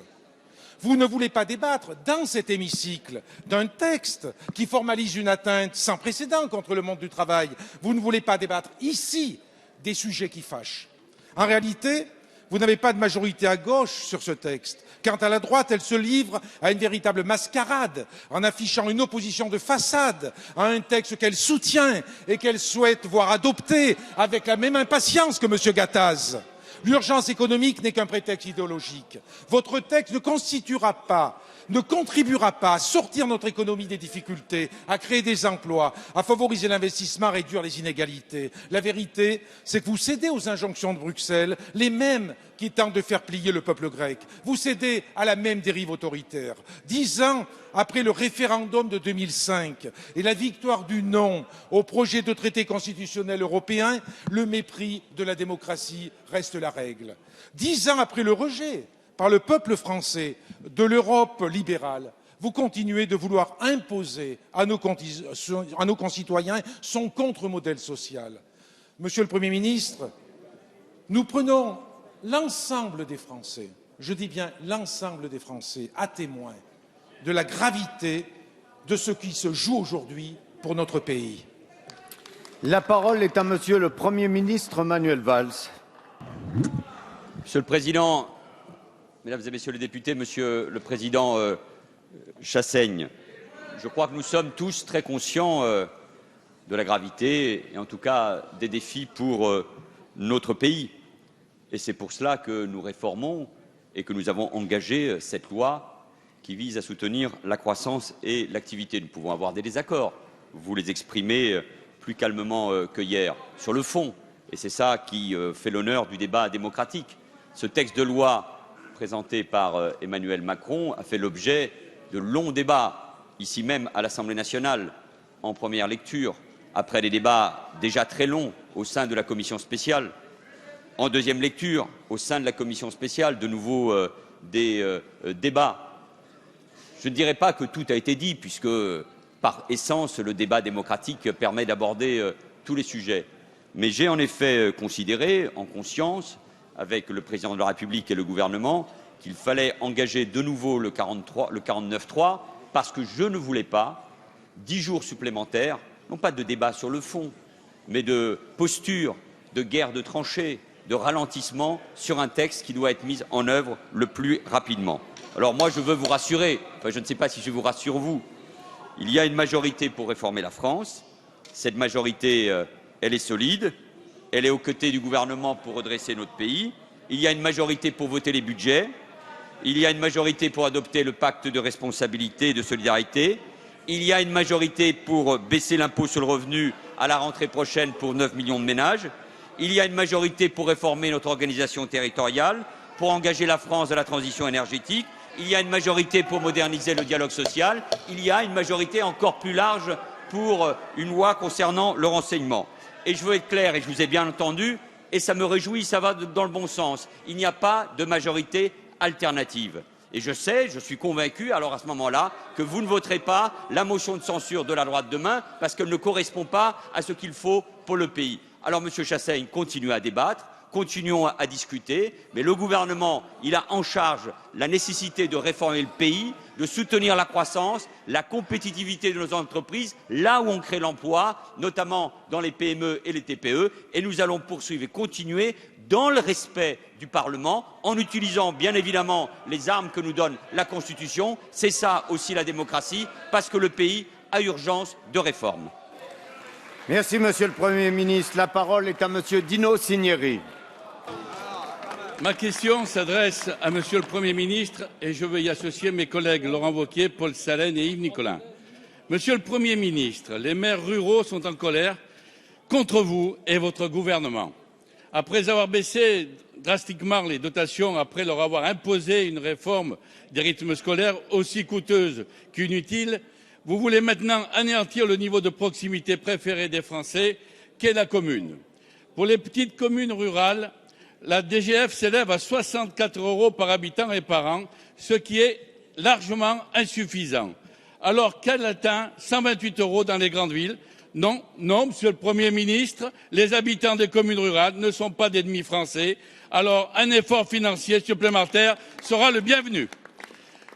Vous ne voulez pas débattre dans cet hémicycle d'un texte qui formalise une atteinte sans précédent contre le monde du travail. Vous ne voulez pas débattre ici des sujets qui fâchent. En réalité, vous n'avez pas de majorité à gauche sur ce texte. Quant à la droite, elle se livre à une véritable mascarade en affichant une opposition de façade à un texte qu'elle soutient et qu'elle souhaite voir adopté avec la même impatience que M. Gattaz. L'urgence économique n'est qu'un prétexte idéologique. Votre texte ne contribuera pas à sortir notre économie des difficultés, à créer des emplois, à favoriser l'investissement, à réduire les inégalités. La vérité, c'est que vous cédez aux injonctions de Bruxelles, les mêmes qui tentent de faire plier le peuple grec. Vous cédez à la même dérive autoritaire. 10 ans après le référendum de 2005 et la victoire du non au projet de traité constitutionnel européen, le mépris de la démocratie reste la règle. 10 ans après le rejet par le peuple français de l'Europe libérale, vous continuez de vouloir imposer à nos concitoyens son contre-modèle social. Monsieur le Premier ministre, nous prenons l'ensemble des Français, je dis bien l'ensemble des Français, à témoin de la gravité de ce qui se joue aujourd'hui pour notre pays. La parole est à Monsieur le Premier ministre Manuel Valls. Monsieur le Président, Mesdames et Messieurs les députés, Monsieur le Président Chassaigne, je crois que nous sommes tous très conscients de la gravité et en tout cas des défis pour notre pays. Et c'est pour cela que nous réformons et que nous avons engagé cette loi qui vise à soutenir la croissance et l'activité. Nous pouvons avoir des désaccords, vous les exprimez plus calmement que hier, sur le fond. Et c'est ça qui fait l'honneur du débat démocratique. Ce texte de loi présenté par Emmanuel Macron a fait l'objet de longs débats, ici même à l'Assemblée nationale, en première lecture, après des débats déjà très longs au sein de la commission spéciale, en deuxième lecture, au sein de la commission spéciale, de nouveau des débats. Je ne dirais pas que tout a été dit, puisque, par essence, le débat démocratique permet d'aborder tous les sujets. Mais j'ai en effet considéré, en conscience, avec le Président de la République et le gouvernement, qu'il fallait engager de nouveau le 49.3, parce que je ne voulais pas 10 jours supplémentaires, non pas de débat sur le fond, mais de posture, de guerre de tranchées, de ralentissement sur un texte qui doit être mis en œuvre le plus rapidement. Alors moi, je veux vous rassurer, enfin, je ne sais pas si je vous rassure vous, il y a une majorité pour réformer la France. Cette majorité, elle est solide, elle est aux côtés du gouvernement pour redresser notre pays. Il y a une majorité pour voter les budgets, il y a une majorité pour adopter le pacte de responsabilité et de solidarité, il y a une majorité pour baisser l'impôt sur le revenu à la rentrée prochaine pour 9 millions de ménages. Il y a une majorité pour réformer notre organisation territoriale, pour engager la France dans la transition énergétique. Il y a une majorité pour moderniser le dialogue social. Il y a une majorité encore plus large pour une loi concernant le renseignement. Et je veux être clair, et je vous ai bien entendu, et ça me réjouit, ça va dans le bon sens. Il n'y a pas de majorité alternative. Et je sais, je suis convaincu, alors à ce moment-là, que vous ne voterez pas la motion de censure de la droite demain, parce qu'elle ne correspond pas à ce qu'il faut pour le pays. Alors, Monsieur Chassaigne, continuez à débattre, continuons à discuter, mais le gouvernement, il a en charge la nécessité de réformer le pays, de soutenir la croissance, la compétitivité de nos entreprises, là où on crée l'emploi, notamment dans les PME et les TPE, et nous allons poursuivre et continuer dans le respect du Parlement, en utilisant bien évidemment les armes que nous donne la Constitution. C'est ça aussi la démocratie, parce que le pays a urgence de réforme. Merci, Monsieur le Premier ministre. La parole est à Monsieur Dino Cinieri. Ma question s'adresse à Monsieur le Premier ministre et je veux y associer mes collègues Laurent Wauquiez, Paul Salen et Yves Nicolin. Monsieur le Premier ministre, les maires ruraux sont en colère contre vous et votre gouvernement. Après avoir baissé drastiquement les dotations, après leur avoir imposé une réforme des rythmes scolaires aussi coûteuse qu'inutile, vous voulez maintenant anéantir le niveau de proximité préféré des Français, qu'est la commune. Pour les petites communes rurales, la DGF s'élève à 64 € par habitant et par an, ce qui est largement insuffisant. Alors qu'elle atteint 128 € dans les grandes villes. Non, non, Monsieur le Premier ministre, les habitants des communes rurales ne sont pas d'ennemis français. Alors un effort financier supplémentaire sera le bienvenu.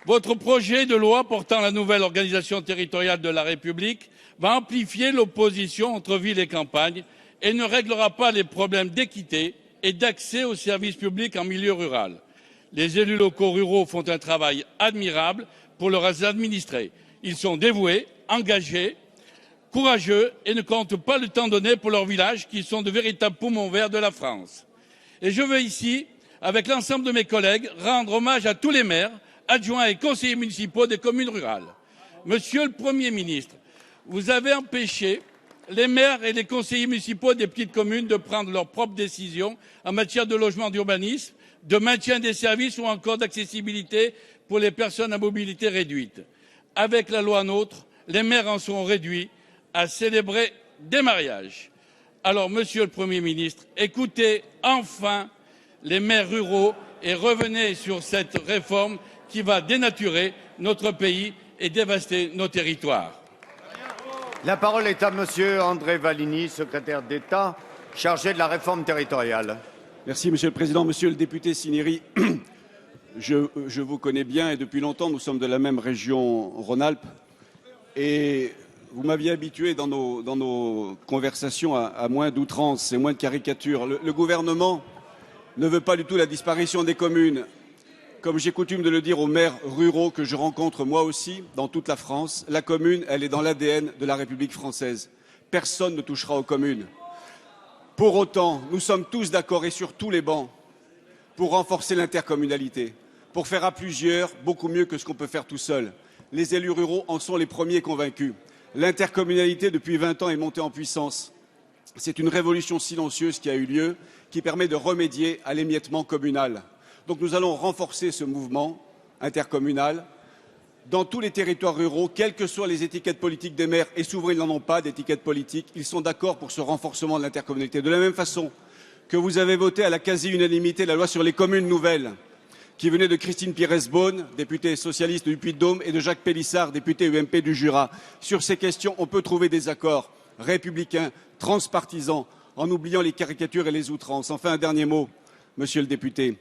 Votre projet de loi portant la nouvelle organisation territoriale de la République va amplifier l'opposition entre ville et campagne et ne réglera pas les problèmes d'équité et d'accès aux services publics en milieu rural. Les élus locaux ruraux font un travail admirable pour leurs administrés. Ils sont dévoués, engagés, courageux et ne comptent pas le temps donné pour leurs villages qui sont de véritables poumons verts de la France. Et je veux ici, avec l'ensemble de mes collègues, rendre hommage à tous les maires, adjoints et conseillers municipaux des communes rurales. Monsieur le Premier ministre, vous avez empêché les maires et les conseillers municipaux des petites communes de prendre leurs propres décisions en matière de logement, d'urbanisme, de maintien des services ou encore d'accessibilité pour les personnes à mobilité réduite. Avec la loi NOTRe, les maires en sont réduits à célébrer des mariages. Alors, Monsieur le Premier ministre, écoutez enfin les maires ruraux et revenez sur cette réforme qui va dénaturer notre pays et dévaster nos territoires. La parole est à Monsieur André Valigny, secrétaire d'État chargé de la réforme territoriale. Merci, Monsieur le Président. Monsieur le député Cinieri, je vous connais bien et depuis longtemps, nous sommes de la même région Rhône-Alpes. Et vous m'aviez habitué dans nos conversations à moins d'outrance et moins de caricatures. Le gouvernement ne veut pas du tout la disparition des communes. Comme j'ai coutume de le dire aux maires ruraux que je rencontre moi aussi dans toute la France, la commune, elle est dans l'ADN de la République française. Personne ne touchera aux communes. Pour autant, nous sommes tous d'accord et sur tous les bancs pour renforcer l'intercommunalité, pour faire à plusieurs beaucoup mieux que ce qu'on peut faire tout seul. Les élus ruraux en sont les premiers convaincus. L'intercommunalité, depuis 20 ans, est montée en puissance. C'est une révolution silencieuse qui a eu lieu, qui permet de remédier à l'émiettement communal. Donc nous allons renforcer ce mouvement intercommunal dans tous les territoires ruraux, quelles que soient les étiquettes politiques des maires, et souvent ils n'en ont pas d'étiquette politique, ils sont d'accord pour ce renforcement de l'intercommunalité. De la même façon que vous avez voté à la quasi-unanimité la loi sur les communes nouvelles, qui venait de Christine Pires-Beaune, députée socialiste du Puy-de-Dôme, et de Jacques Pélissard, député UMP du Jura. Sur ces questions, on peut trouver des accords républicains, transpartisans, en oubliant les caricatures et les outrances. Enfin, un dernier mot, monsieur le député.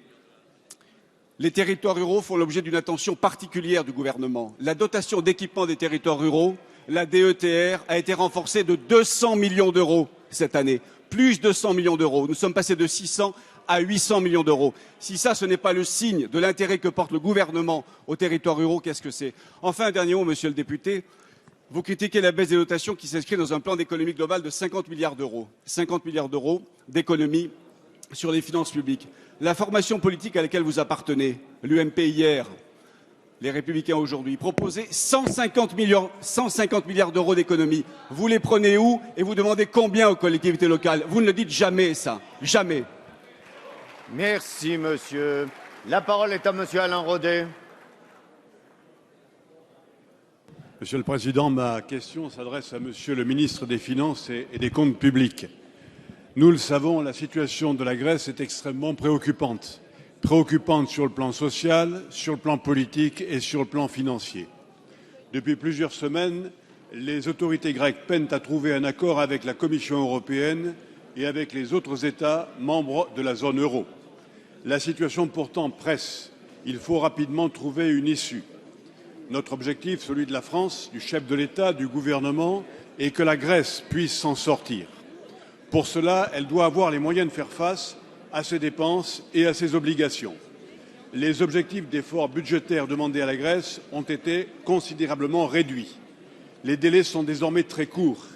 Les territoires ruraux font l'objet d'une attention particulière du gouvernement. La dotation d'équipement des territoires ruraux, la DETR, a été renforcée de 200 millions d'euros cette année. Plus de 100 millions d'euros. Nous sommes passés de 600 à 800 millions d'euros. Si ça, ce n'est pas le signe de l'intérêt que porte le gouvernement aux territoires ruraux, qu'est-ce que c'est? Enfin, un dernier mot, monsieur le député. Vous critiquez la baisse des dotations qui s'inscrit dans un plan d'économie globale de 50 milliards d'euros. 50 milliards d'euros d'économie sur les finances publiques. La formation politique à laquelle vous appartenez, l'UMP hier, les Républicains aujourd'hui, proposait 150 milliards d'euros d'économies. Vous les prenez où et vous demandez combien aux collectivités locales? Vous ne le dites jamais, ça. Jamais. Merci, monsieur. La parole est à monsieur Alain Rodet. Monsieur le Président, ma question s'adresse à monsieur le ministre des Finances et des Comptes publics. Nous le savons, la situation de la Grèce est extrêmement préoccupante. Préoccupante sur le plan social, sur le plan politique et sur le plan financier. Depuis plusieurs semaines, les autorités grecques peinent à trouver un accord avec la Commission européenne et avec les autres États membres de la zone euro. La situation pourtant presse. Il faut rapidement trouver une issue. Notre objectif, celui de la France, du chef de l'État, du gouvernement, est que la Grèce puisse s'en sortir. Pour cela, elle doit avoir les moyens de faire face à ses dépenses et à ses obligations. Les objectifs d'efforts budgétaires demandés à la Grèce ont été considérablement réduits. Les délais sont désormais très courts.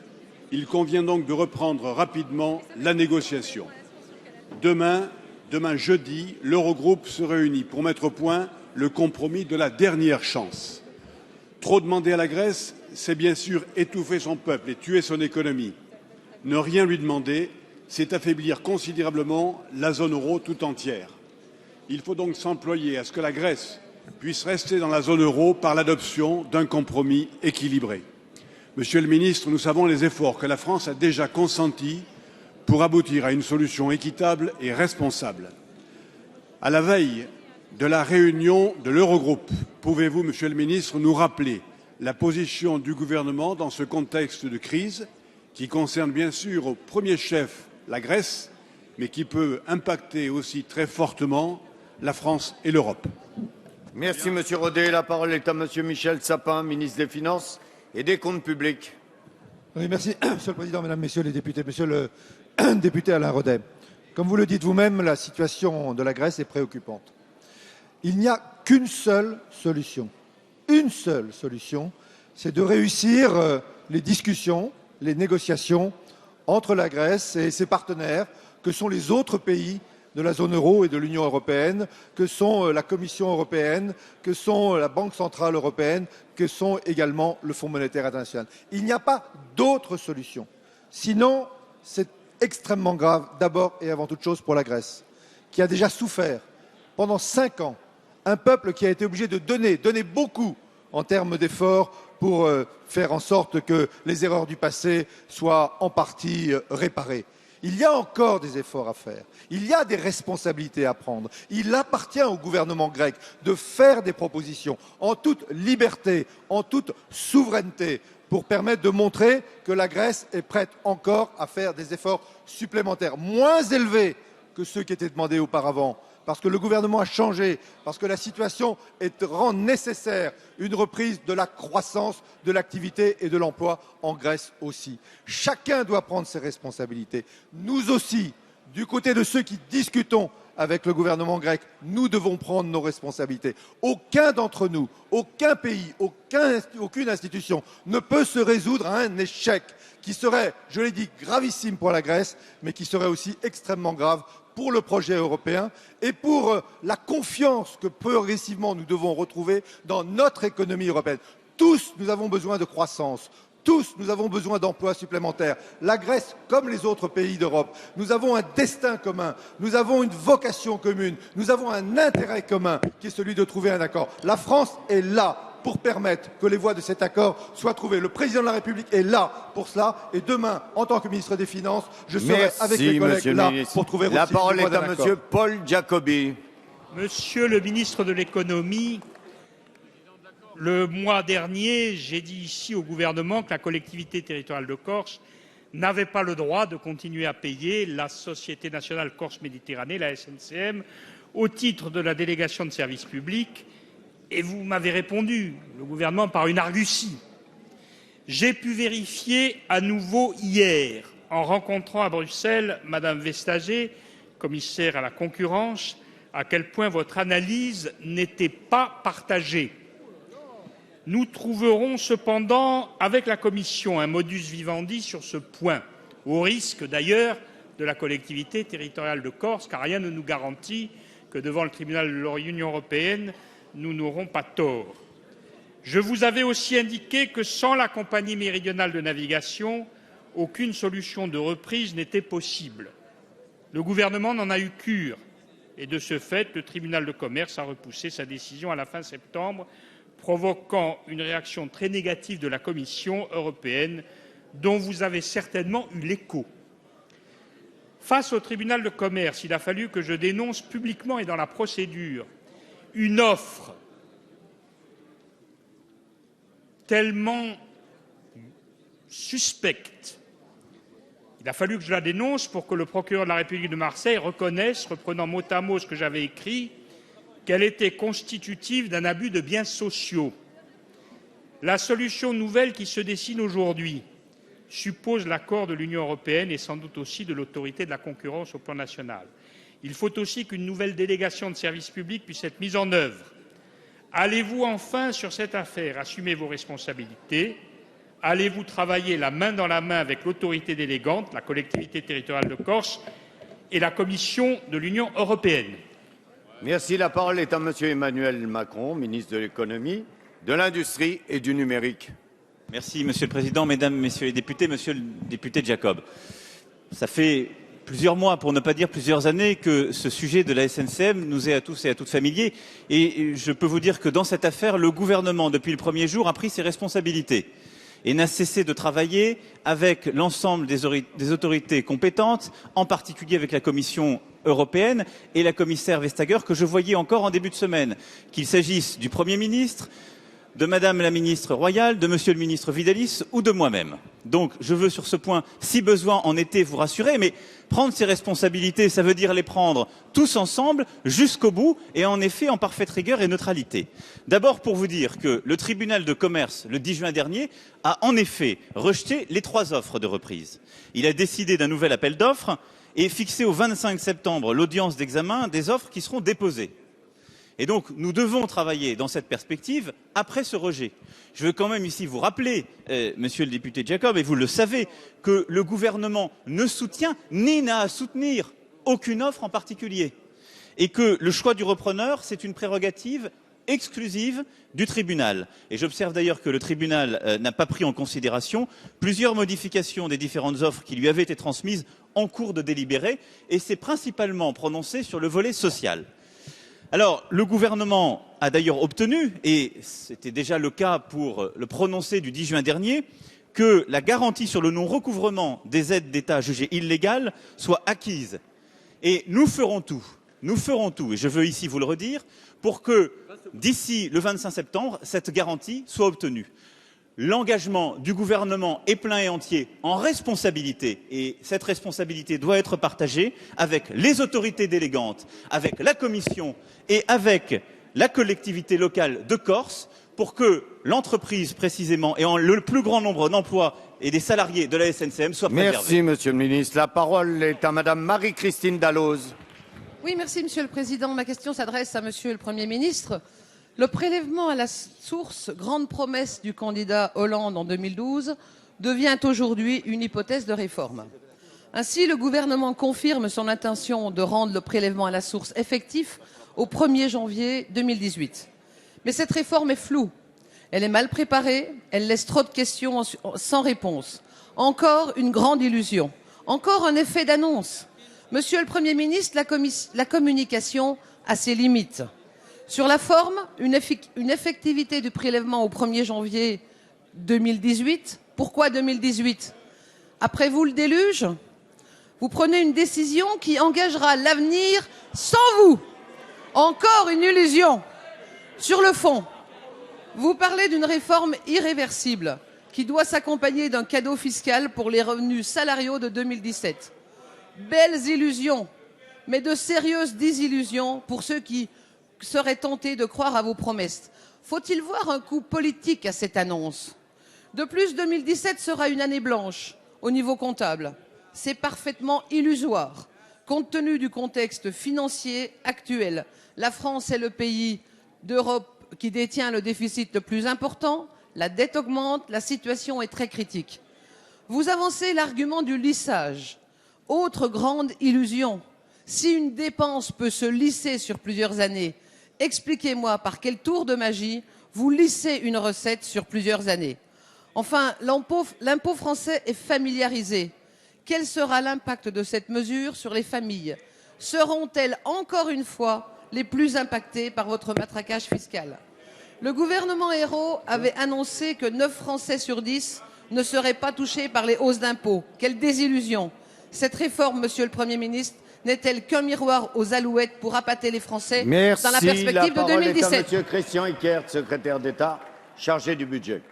Il convient donc de reprendre rapidement la négociation. Demain jeudi, l'Eurogroupe se réunit pour mettre au point le compromis de la dernière chance. Trop demander à la Grèce, c'est bien sûr étouffer son peuple et tuer son économie. Ne rien lui demander, c'est affaiblir considérablement la zone euro tout entière. Il faut donc s'employer à ce que la Grèce puisse rester dans la zone euro par l'adoption d'un compromis équilibré. Monsieur le ministre, nous savons les efforts que la France a déjà consentis pour aboutir à une solution équitable et responsable. À la veille de la réunion de l'Eurogroupe, pouvez-vous, monsieur le ministre, nous rappeler la position du gouvernement dans ce contexte de crise qui concerne bien sûr au premier chef la Grèce, mais qui peut impacter aussi très fortement la France et l'Europe? Merci, Monsieur Rodet. La parole est à Monsieur Michel Sapin, ministre des Finances et des Comptes publics. Oui, merci, Monsieur le Président, Mesdames, Messieurs les députés. Monsieur le député Alain Rodet, comme vous le dites vous-même, la situation de la Grèce est préoccupante. Il n'y a qu'une seule solution. Une seule solution, c'est de réussir les discussions, les négociations entre la Grèce et ses partenaires, que sont les autres pays de la zone euro et de l'Union européenne, que sont la Commission européenne, que sont la Banque centrale européenne, que sont également le Fonds monétaire international. Il n'y a pas d'autre solution. Sinon, c'est extrêmement grave, d'abord et avant toute chose pour la Grèce, qui a déjà souffert pendant 5 ans, un peuple qui a été obligé de donner beaucoup en termes d'efforts pour faire en sorte que les erreurs du passé soient en partie réparées. Il y a encore des efforts à faire, il y a des responsabilités à prendre. Il appartient au gouvernement grec de faire des propositions en toute liberté, en toute souveraineté, pour permettre de montrer que la Grèce est prête encore à faire des efforts supplémentaires, moins élevés que ceux qui étaient demandés auparavant, parce que le gouvernement a changé, parce que la situation rend nécessaire une reprise de la croissance, de l'activité et de l'emploi en Grèce aussi. Chacun doit prendre ses responsabilités. Nous aussi, du côté de ceux qui discutons avec le gouvernement grec, nous devons prendre nos responsabilités. Aucun d'entre nous, aucun pays, aucune institution ne peut se résoudre à un échec qui serait, je l'ai dit, gravissime pour la Grèce, mais qui serait aussi extrêmement grave pour le projet européen et pour la confiance que progressivement nous devons retrouver dans notre économie européenne. Tous, nous avons besoin de croissance. Tous, nous avons besoin d'emplois supplémentaires. La Grèce, comme les autres pays d'Europe, nous avons un destin commun, nous avons une vocation commune, nous avons un intérêt commun qui est celui de trouver un accord. La France est là pour permettre que les voies de cet accord soient trouvées. Le président de la République est là pour cela et demain, en tant que ministre des Finances, je serai avec mes collègues là pour trouver la aussi parole une voie est à d'un Monsieur accord. Paul Giacobbi. Monsieur le ministre de l'économie, le mois dernier, j'ai dit ici au gouvernement que la collectivité territoriale de Corse n'avait pas le droit de continuer à payer la Société nationale Corse Méditerranée, la SNCM, au titre de la délégation de service public. Et vous m'avez répondu, le gouvernement, par une argutie. J'ai pu vérifier à nouveau hier, en rencontrant à Bruxelles Madame Vestager, commissaire à la concurrence, à quel point votre analyse n'était pas partagée. Nous trouverons cependant avec la Commission un modus vivendi sur ce point, au risque d'ailleurs de la collectivité territoriale de Corse, car rien ne nous garantit que devant le tribunal de l'Union européenne, nous n'aurons pas tort. Je vous avais aussi indiqué que sans la compagnie méridionale de navigation, aucune solution de reprise n'était possible. Le gouvernement n'en a eu cure et de ce fait, le tribunal de commerce a repoussé sa décision à la fin septembre, provoquant une réaction très négative de la Commission européenne, dont vous avez certainement eu l'écho. Face au tribunal de commerce, il a fallu que je dénonce publiquement et dans la procédure une offre tellement suspecte. Il a fallu que je la dénonce pour que le procureur de la République de Marseille reconnaisse, reprenant mot à mot ce que j'avais écrit, qu'elle était constitutive d'un abus de biens sociaux. La solution nouvelle qui se dessine aujourd'hui suppose l'accord de l'Union européenne et sans doute aussi de l'autorité de la concurrence au plan national. Il faut aussi qu'une nouvelle délégation de service public puisse être mise en œuvre. Allez-vous enfin, sur cette affaire, assumer vos responsabilités? Allez-vous travailler la main dans la main avec l'autorité délégante, la collectivité territoriale de Corse et la Commission de l'Union européenne? Merci. La parole est à Monsieur Emmanuel Macron, ministre de l'économie, de l'industrie et du numérique. Merci, Monsieur le Président, Mesdames, Messieurs les députés, Monsieur le député Jacob. Ça fait plusieurs mois, pour ne pas dire plusieurs années, que ce sujet de la SNCM nous est à tous et à toutes familier. Et je peux vous dire que dans cette affaire, le gouvernement, depuis le premier jour, a pris ses responsabilités et n'a cessé de travailler avec l'ensemble des autorités compétentes, en particulier avec la Commission européenne et la commissaire Vestager, que je voyais encore en début de semaine, qu'il s'agisse du Premier ministre, de Madame la ministre Royal, de Monsieur le ministre Videlis ou de moi-même. Donc je veux sur ce point, si besoin en été, vous rassurer, mais prendre ses responsabilités, ça veut dire les prendre tous ensemble jusqu'au bout et en effet en parfaite rigueur et neutralité. D'abord pour vous dire que le tribunal de commerce, le 10 juin dernier, a en effet rejeté les 3 offres de reprise. Il a décidé d'un nouvel appel d'offres et fixé au 25 septembre l'audience d'examen des offres qui seront déposées. Et donc, nous devons travailler dans cette perspective après ce rejet. Je veux quand même ici vous rappeler, monsieur le député Jacob, et vous le savez, que le gouvernement ne soutient ni n'a à soutenir aucune offre en particulier. Et que le choix du repreneur, c'est une prérogative exclusive du tribunal. Et j'observe d'ailleurs que le tribunal n'a pas pris en considération plusieurs modifications des différentes offres qui lui avaient été transmises en cours de délibéré, et s'est principalement prononcé sur le volet social. Alors, le gouvernement a d'ailleurs obtenu, et c'était déjà le cas pour le prononcé du 10 juin dernier, que la garantie sur le non-recouvrement des aides d'État jugées illégales soit acquise. Et nous ferons tout, et je veux ici vous le redire, pour que d'ici le 25 septembre, cette garantie soit obtenue. L'engagement du gouvernement est plein et entier en responsabilité, et cette responsabilité doit être partagée avec les autorités délégantes, avec la Commission et avec la collectivité locale de Corse, pour que l'entreprise précisément et en le plus grand nombre d'emplois et des salariés de la SNCM soient préservés. Merci, Monsieur le Ministre. La parole est à Madame Marie-Christine Dalloz. Oui, merci, Monsieur le Président. Ma question s'adresse à Monsieur le Premier ministre. Le prélèvement à la source, grande promesse du candidat Hollande en 2012, devient aujourd'hui une hypothèse de réforme. Ainsi, le gouvernement confirme son intention de rendre le prélèvement à la source effectif au 1er janvier 2018. Mais cette réforme est floue. Elle est mal préparée, elle laisse trop de questions sans réponse. Encore une grande illusion. Encore un effet d'annonce. Monsieur le Premier ministre, la communication a ses limites. Sur la forme, une effectivité du prélèvement au 1er janvier 2018. Pourquoi 2018 ? Après vous le déluge ? Vous prenez une décision qui engagera l'avenir sans vous. Encore une illusion. Sur le fond, vous parlez d'une réforme irréversible qui doit s'accompagner d'un cadeau fiscal pour les revenus salariaux de 2017. Belles illusions, mais de sérieuses désillusions pour ceux qui seraient tentés de croire à vos promesses. Faut-il voir un coup politique à cette annonce ? De plus, 2017 sera une année blanche au niveau comptable. C'est parfaitement illusoire, compte tenu du contexte financier actuel. La France est le pays d'Europe qui détient le déficit le plus important, la dette augmente, la situation est très critique. Vous avancez l'argument du lissage. Autre grande illusion. Si une dépense peut se lisser sur plusieurs années, expliquez-moi par quel tour de magie vous lissez une recette sur plusieurs années. Enfin, l'impôt français est familiarisé. Quel sera l'impact de cette mesure sur les familles ? Seront-elles encore une fois les plus impactées par votre matraquage fiscal ? Le gouvernement Ayrault avait annoncé que 9 Français sur 10 ne seraient pas touchés par les hausses d'impôts. Quelle désillusion ! Cette réforme, Monsieur le Premier ministre, n'est-elle qu'un miroir aux alouettes pour appâter les Français dans la perspective de 2017 ? La parole est à Monsieur Christian Eckert, secrétaire d'État chargé du budget.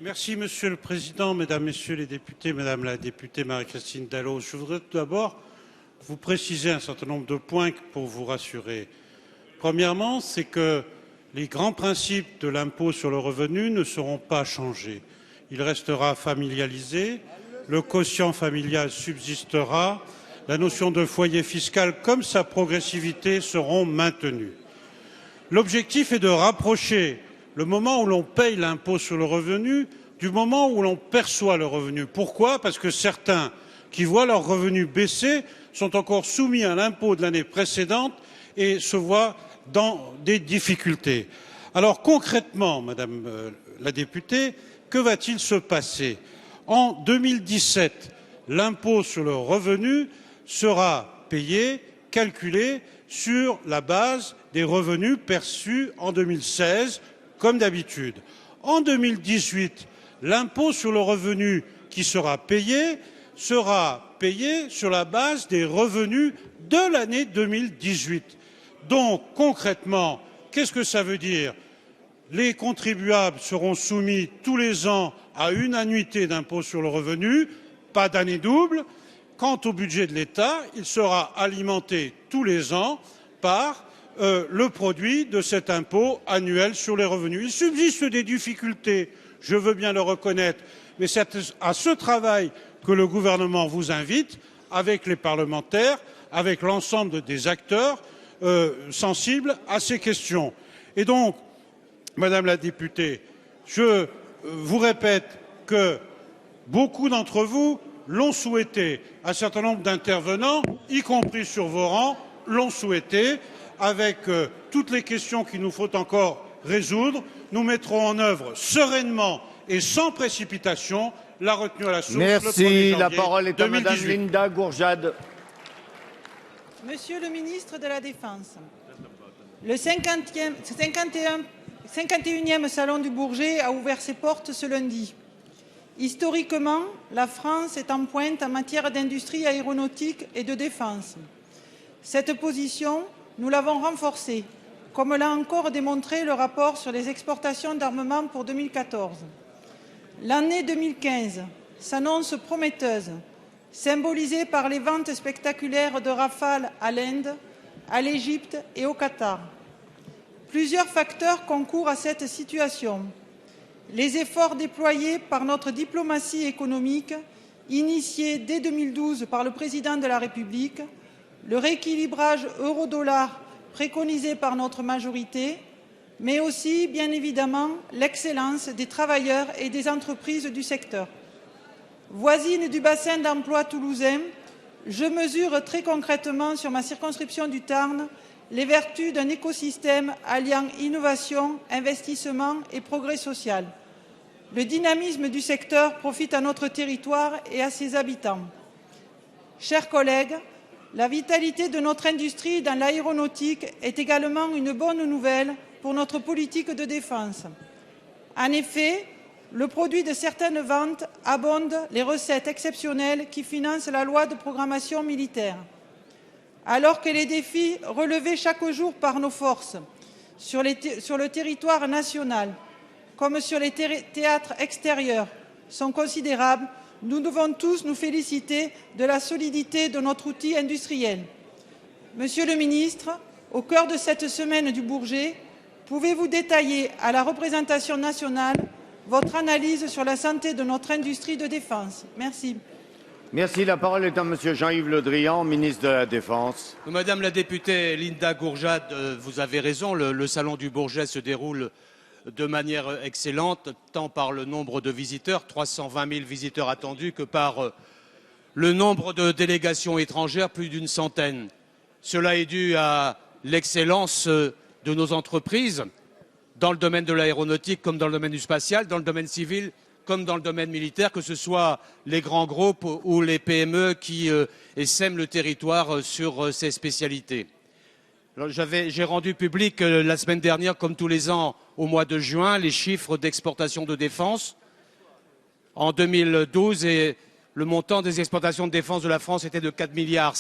Merci, Monsieur le Président, Mesdames, Messieurs les députés, Madame la députée Marie-Christine Dalloz. Je voudrais tout d'abord vous préciser un certain nombre de points pour vous rassurer. Premièrement, c'est que les grands principes de l'impôt sur le revenu ne seront pas changés. Il restera familialisé, le quotient familial subsistera, la notion de foyer fiscal comme sa progressivité seront maintenues. L'objectif est de rapprocher le moment où l'on paye l'impôt sur le revenu du moment où l'on perçoit le revenu. Pourquoi ? Parce que certains qui voient leurs revenus baisser sont encore soumis à l'impôt de l'année précédente et se voient dans des difficultés. Alors concrètement, Madame la députée, que va-t-il se passer ? En 2017, l'impôt sur le revenu sera payé, calculé sur la base des revenus perçus en 2016, comme d'habitude. En 2018, l'impôt sur le revenu qui sera payé sur la base des revenus de l'année 2018. Donc, concrètement, Qu'est-ce que ça veut dire? Les contribuables seront soumis tous les ans à une annuité d'impôt sur le revenu, pas d'année double. Quant au budget de l'État, il sera alimenté tous les ans par le produit de cet impôt annuel sur les revenus. Il subsiste des difficultés, je veux bien le reconnaître, mais c'est à ce travail que le gouvernement vous invite, avec les parlementaires, avec l'ensemble des acteurs sensibles à ces questions. Et donc, Madame la députée, je vous répète que beaucoup d'entre vous l'ont souhaité. Un certain nombre d'intervenants, y compris sur vos rangs, l'ont souhaité. Avec toutes les questions qu'il nous faut encore résoudre, nous mettrons en œuvre sereinement et sans précipitation la retenue à la source. Merci. Le 1er janvier La parole est à 2018. Madame Linda Gourjade. Monsieur le ministre de la Défense, le 51e Salon du Bourget a ouvert ses portes ce lundi. Historiquement, la France est en pointe en matière d'industrie aéronautique et de défense. Cette position, nous l'avons renforcée, comme l'a encore démontré le rapport sur les exportations d'armement pour 2014. L'année 2015 s'annonce prometteuse, symbolisée par les ventes spectaculaires de Rafale à l'Inde, à l'Égypte et au Qatar. Plusieurs facteurs concourent à cette situation. Les efforts déployés par notre diplomatie économique, initiés dès 2012 par le Président de la République, le rééquilibrage euro-dollar préconisé par notre majorité, mais aussi, bien évidemment, l'excellence des travailleurs et des entreprises du secteur. Voisine du bassin d'emploi toulousain, je mesure très concrètement sur ma circonscription du Tarn les vertus d'un écosystème alliant innovation, investissement et progrès social. Le dynamisme du secteur profite à notre territoire et à ses habitants. Chers collègues, la vitalité de notre industrie dans l'aéronautique est également une bonne nouvelle pour notre politique de défense. En effet, le produit de certaines ventes abonde les recettes exceptionnelles qui financent la loi de programmation militaire. Alors que les défis relevés chaque jour par nos forces sur le territoire national comme sur les théâtres extérieurs sont considérables, nous devons tous nous féliciter de la solidité de notre outil industriel. Monsieur le ministre, au cœur de cette semaine du Bourget, pouvez-vous détailler à la représentation nationale votre analyse sur la santé de notre industrie de défense? Merci. Merci. La parole est à Monsieur Jean-Yves Le Drian, ministre de la Défense. Madame la députée Linda Gourjade, vous avez raison, le salon du Bourget se déroule de manière excellente, tant par le nombre de visiteurs, 320 000 visiteurs attendus, que par le nombre de délégations étrangères, plus d'une centaine. Cela est dû à l'excellence de nos entreprises, dans le domaine de l'aéronautique comme dans le domaine du spatial, dans le domaine civil comme dans le domaine militaire, que ce soit les grands groupes ou les PME qui essaiment le territoire sur ces spécialités. J'ai rendu public la semaine dernière, comme tous les ans, au mois de juin, les chiffres d'exportation de défense. En 2012, le montant des exportations de défense de la France était de 4,7 milliards.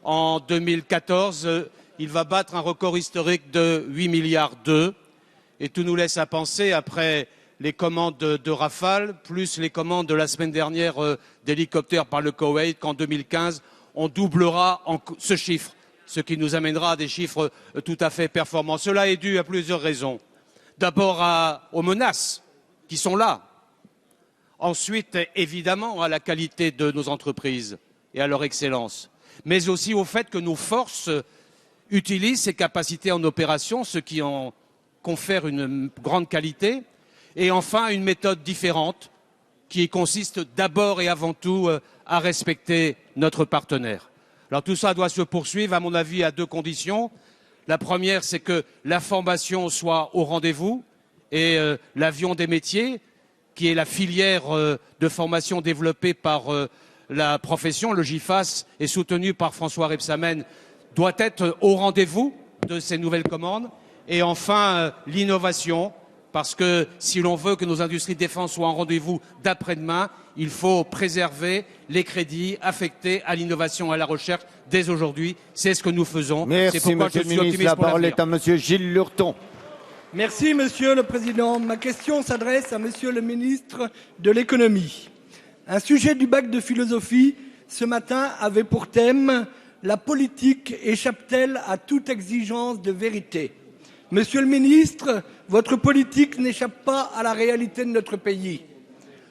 En 2014, il va battre un record historique de 8,2 milliards. Et tout nous laisse à penser, après les commandes de Rafale, plus les commandes de la semaine dernière d'hélicoptères par le Koweït, qu'en 2015, on doublera ce chiffre, ce qui nous amènera à des chiffres tout à fait performants. Cela est dû à plusieurs raisons. D'abord aux menaces qui sont là. Ensuite, évidemment, à la qualité de nos entreprises et à leur excellence. Mais aussi au fait que nos forces utilisent ces capacités en opération, ce qui en confère une grande qualité. Et enfin, une méthode différente qui consiste d'abord et avant tout à respecter notre partenaire. Alors tout ça doit se poursuivre, à mon avis, à deux conditions. La première, c'est que la formation soit au rendez-vous et l'avion des métiers, qui est la filière de formation développée par la profession, le GIFAS, et soutenu par François Rebsamen, doit être au rendez-vous de ces nouvelles commandes. Et enfin, l'innovation, Parce que si l'on veut que nos industries de défense soient en rendez-vous d'après-demain, il faut préserver les crédits affectés à l'innovation et à la recherche dès aujourd'hui. C'est ce que nous faisons. Merci, Monsieur le Ministre. La parole est à Monsieur Gilles Lurton. Merci, Monsieur le Président. Ma question s'adresse à Monsieur le Ministre de l'Économie. Un sujet du bac de philosophie ce matin avait pour thème « La politique échappe-t-elle à toute exigence de vérité ?» Monsieur le Ministre, votre politique n'échappe pas à la réalité de notre pays.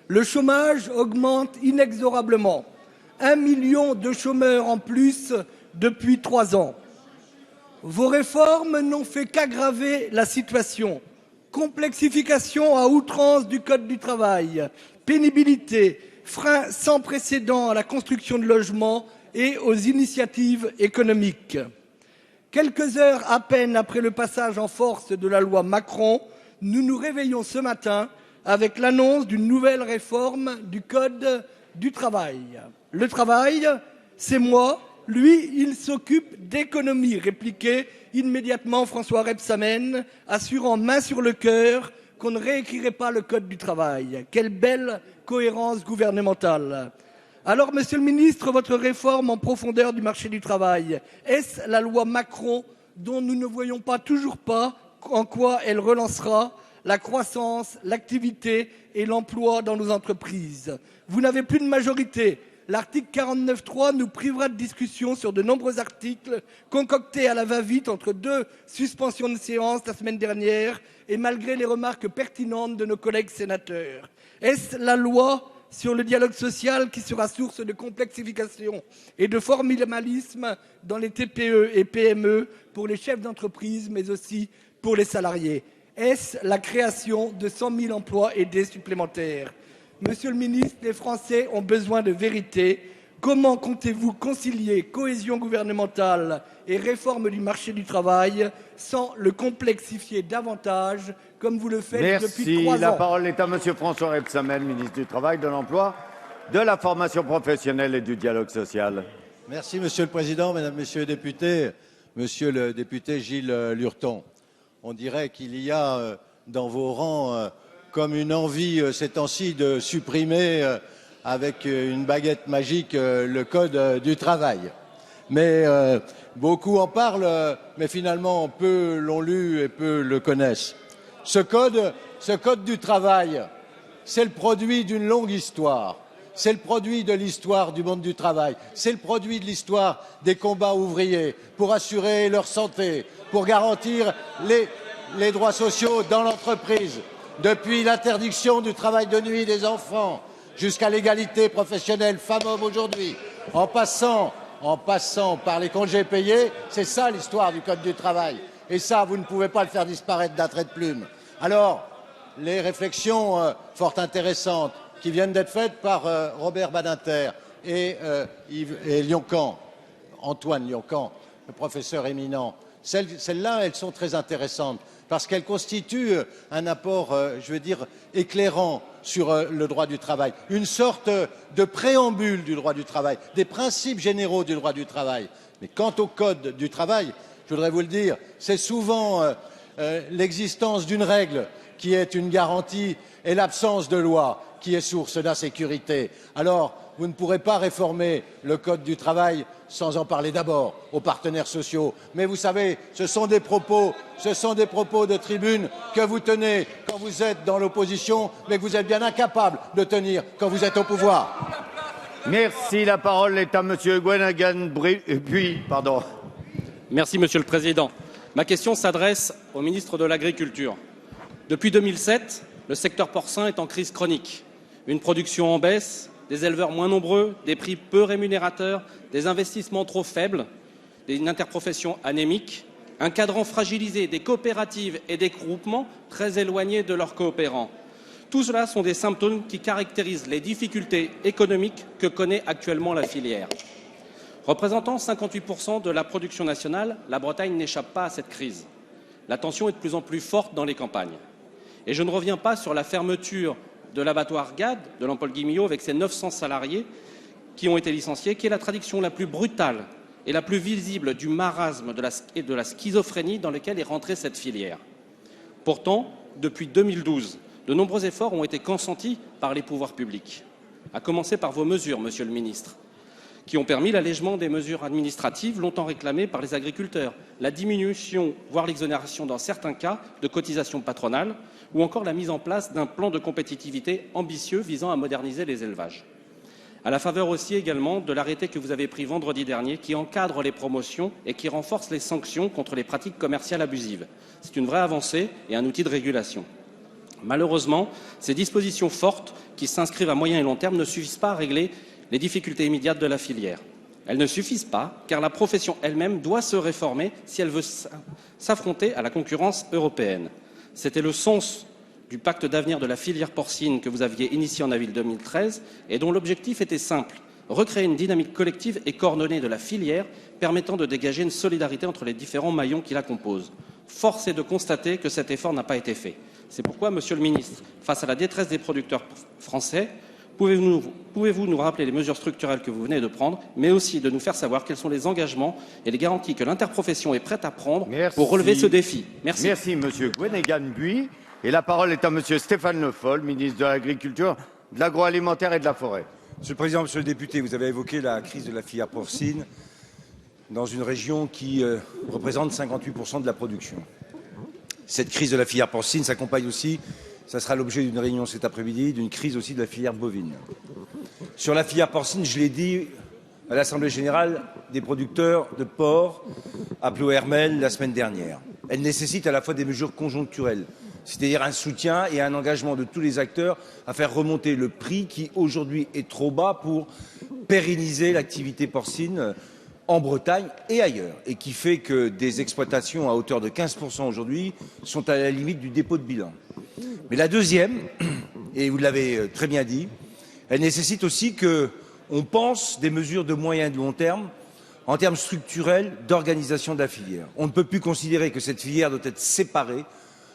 Le chômage augmente inexorablement. 1 million de chômeurs en plus depuis 3 ans. Vos réformes n'ont fait qu'aggraver la situation. Complexification à outrance du Code du travail, pénibilité, frein sans précédent à la construction de logements et aux initiatives économiques. Quelques heures à peine après le passage en force de la loi Macron, nous nous réveillons ce matin avec l'annonce d'une nouvelle réforme du Code du travail. Le travail, c'est moi. Lui, il s'occupe d'économie, répliquait immédiatement François Rebsamen, assurant main sur le cœur qu'on ne réécrirait pas le Code du travail. Quelle belle cohérence gouvernementale! Alors, Monsieur le Ministre, votre réforme en profondeur du marché du travail, est-ce la loi Macron dont nous ne voyons toujours pas en quoi elle relancera la croissance, l'activité et l'emploi dans nos entreprises? Vous n'avez plus de majorité. L'article 49.3 nous privera de discussion sur de nombreux articles concoctés à la va-vite entre 2 suspensions de séance la semaine dernière et malgré les remarques pertinentes de nos collègues sénateurs. Est-ce la loi sur le dialogue social qui sera source de complexification et de formalisme dans les TPE et PME pour les chefs d'entreprise, mais aussi pour les salariés? Est-ce la création de 100 000 emplois aidés supplémentaires? Monsieur le ministre, les Français ont besoin de vérité. Comment comptez-vous concilier cohésion gouvernementale et réforme du marché du travail sans le complexifier davantage comme vous le faites depuis 3 ans? La parole est à Monsieur François Rebsamen, ministre du Travail, de l'Emploi, de la formation professionnelle et du dialogue social. Merci Monsieur le Président, Mesdames, Messieurs les députés. Monsieur le député Gilles Lurton, on dirait qu'il y a dans vos rangs comme une envie ces temps-ci de supprimer avec une baguette magique le Code du travail. Mais beaucoup en parlent, mais finalement peu l'ont lu et peu le connaissent. Ce code du travail, c'est le produit d'une longue histoire. C'est le produit de l'histoire du monde du travail. C'est le produit de l'histoire des combats ouvriers pour assurer leur santé, pour garantir les droits sociaux dans l'entreprise. Depuis l'interdiction du travail de nuit des enfants jusqu'à l'égalité professionnelle femmes-hommes aujourd'hui, en passant par les congés payés, c'est ça l'histoire du Code du travail. Et ça, vous ne pouvez pas le faire disparaître d'un trait de plume. Alors, les réflexions fort intéressantes qui viennent d'être faites par Robert Badinter et Lioncan, Antoine Lioncan, le professeur éminent, celles-là, elles sont très intéressantes parce qu'elles constituent un apport, je veux dire, éclairant sur le droit du travail, une sorte de préambule du droit du travail, des principes généraux du droit du travail. Mais quant au Code du travail, je voudrais vous le dire, c'est souvent l'existence d'une règle qui est une garantie et l'absence de loi qui est source d'insécurité. Alors, vous ne pourrez pas réformer le Code du travail sans en parler d'abord aux partenaires sociaux. Mais vous savez, ce sont des propos de tribune que vous tenez quand vous êtes dans l'opposition, mais que vous êtes bien incapable de tenir quand vous êtes au pouvoir. Merci. La parole est à Monsieur Guenagan pardon. Merci, Monsieur le Président. Ma question s'adresse au ministre de l'Agriculture. Depuis 2007, le secteur porcin est en crise chronique. Une production en baisse, des éleveurs moins nombreux, des prix peu rémunérateurs, des investissements trop faibles, une interprofession anémique, un cadran fragilisé, des coopératives et des groupements très éloignés de leurs coopérants. Tout cela sont des symptômes qui caractérisent les difficultés économiques que connaît actuellement la filière. Représentant 58% de la production nationale, la Bretagne n'échappe pas à cette crise. La tension est de plus en plus forte dans les campagnes. Et je ne reviens pas sur la fermeture de l'abattoir GAD de Lampol-Guimillot avec ses 900 salariés qui ont été licenciés, qui est la traduction la plus brutale et la plus visible du marasme et de la schizophrénie dans lequel est rentrée cette filière. Pourtant, depuis 2012, de nombreux efforts ont été consentis par les pouvoirs publics, à commencer par vos mesures, Monsieur le Ministre, qui ont permis l'allègement des mesures administratives longtemps réclamées par les agriculteurs, la diminution, voire l'exonération dans certains cas, de cotisations patronales, ou encore la mise en place d'un plan de compétitivité ambitieux visant à moderniser les élevages. À la faveur aussi également de l'arrêté que vous avez pris vendredi dernier, qui encadre les promotions et qui renforce les sanctions contre les pratiques commerciales abusives. C'est une vraie avancée et un outil de régulation. Malheureusement, ces dispositions fortes, qui s'inscrivent à moyen et long terme, ne suffisent pas à régler les difficultés immédiates de la filière. Elles ne suffisent pas, car la profession elle-même doit se réformer si elle veut s'affronter à la concurrence européenne. C'était le sens du pacte d'avenir de la filière porcine que vous aviez initié en avril 2013 et dont l'objectif était simple, recréer une dynamique collective et coordonnée de la filière permettant de dégager une solidarité entre les différents maillons qui la composent. Force est de constater que cet effort n'a pas été fait. C'est pourquoi, Monsieur le Ministre, face à la détresse des producteurs français, pouvez-vous nous rappeler les mesures structurelles que vous venez de prendre, mais aussi de nous faire savoir quels sont les engagements et les garanties que l'interprofession est prête à prendre pour relever ce défi. Merci. Merci, Monsieur Gouénégan-Buy. Et la parole est à Monsieur Stéphane Le Foll, ministre de l'Agriculture, de l'Agroalimentaire et de la Forêt. Monsieur le Président, Monsieur le député, vous avez évoqué la crise de la filière porcine dans une région qui représente 58% de la production. Cette crise de la filière porcine s'accompagne aussi, ça sera l'objet d'une réunion cet après-midi, d'une crise aussi de la filière bovine. Sur la filière porcine, je l'ai dit à l'Assemblée générale des producteurs de porc à Ploërmel la semaine dernière. Elle nécessite à la fois des mesures conjoncturelles, c'est-à-dire un soutien et un engagement de tous les acteurs à faire remonter le prix qui aujourd'hui est trop bas pour pérenniser l'activité porcine en Bretagne et ailleurs, et qui fait que des exploitations à hauteur de 15% aujourd'hui sont à la limite du dépôt de bilan. Mais la deuxième, et vous l'avez très bien dit, elle nécessite aussi qu'on pense des mesures de moyen et de long terme en termes structurels d'organisation de la filière. On ne peut plus considérer que cette filière doit être séparée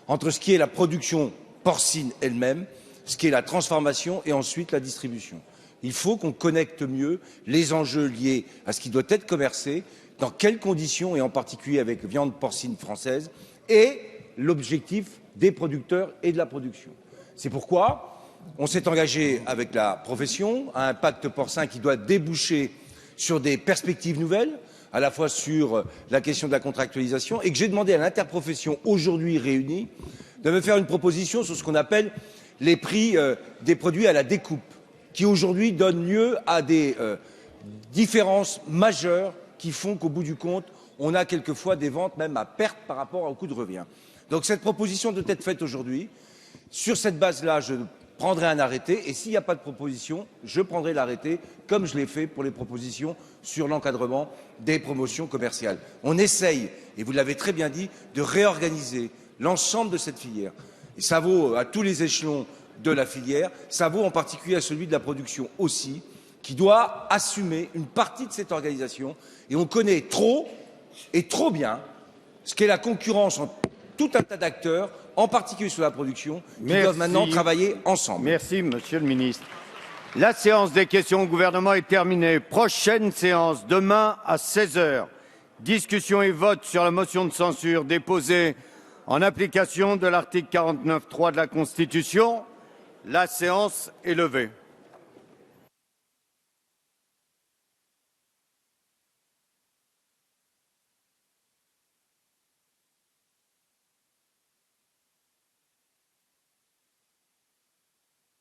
entre ce qui est la production porcine elle-même, ce qui est la transformation et ensuite la distribution. Il faut qu'on connecte mieux les enjeux liés à ce qui doit être commercé, dans quelles conditions, et en particulier avec viande porcine française, et l'objectif des producteurs et de la production. C'est pourquoi on s'est engagé avec la profession à un pacte porcin qui doit déboucher sur des perspectives nouvelles, à la fois sur la question de la contractualisation, et que j'ai demandé à l'interprofession aujourd'hui réunie de me faire une proposition sur ce qu'on appelle les prix des produits à la découpe, qui aujourd'hui donnent lieu à des différences majeures qui font qu'au bout du compte, on a quelquefois des ventes même à perte par rapport au coût de revient. Donc cette proposition doit être faite aujourd'hui. Sur cette base-là, je prendrai un arrêté et s'il n'y a pas de proposition, je prendrai l'arrêté comme je l'ai fait pour les propositions sur l'encadrement des promotions commerciales. On essaye, et vous l'avez très bien dit, de réorganiser l'ensemble de cette filière. Et ça vaut à tous les échelons de la filière, ça vaut en particulier à celui de la production aussi, qui doit assumer une partie de cette organisation. Et on connaît trop et trop bien ce qu'est la concurrence entre tout un tas d'acteurs, en particulier sur la production, qui doivent maintenant travailler ensemble. Merci, Monsieur le Ministre. La séance des questions au gouvernement est terminée. Prochaine séance demain à 16 h. Discussion et vote sur la motion de censure déposée en application de l'article 49.3 de la Constitution. La séance est levée.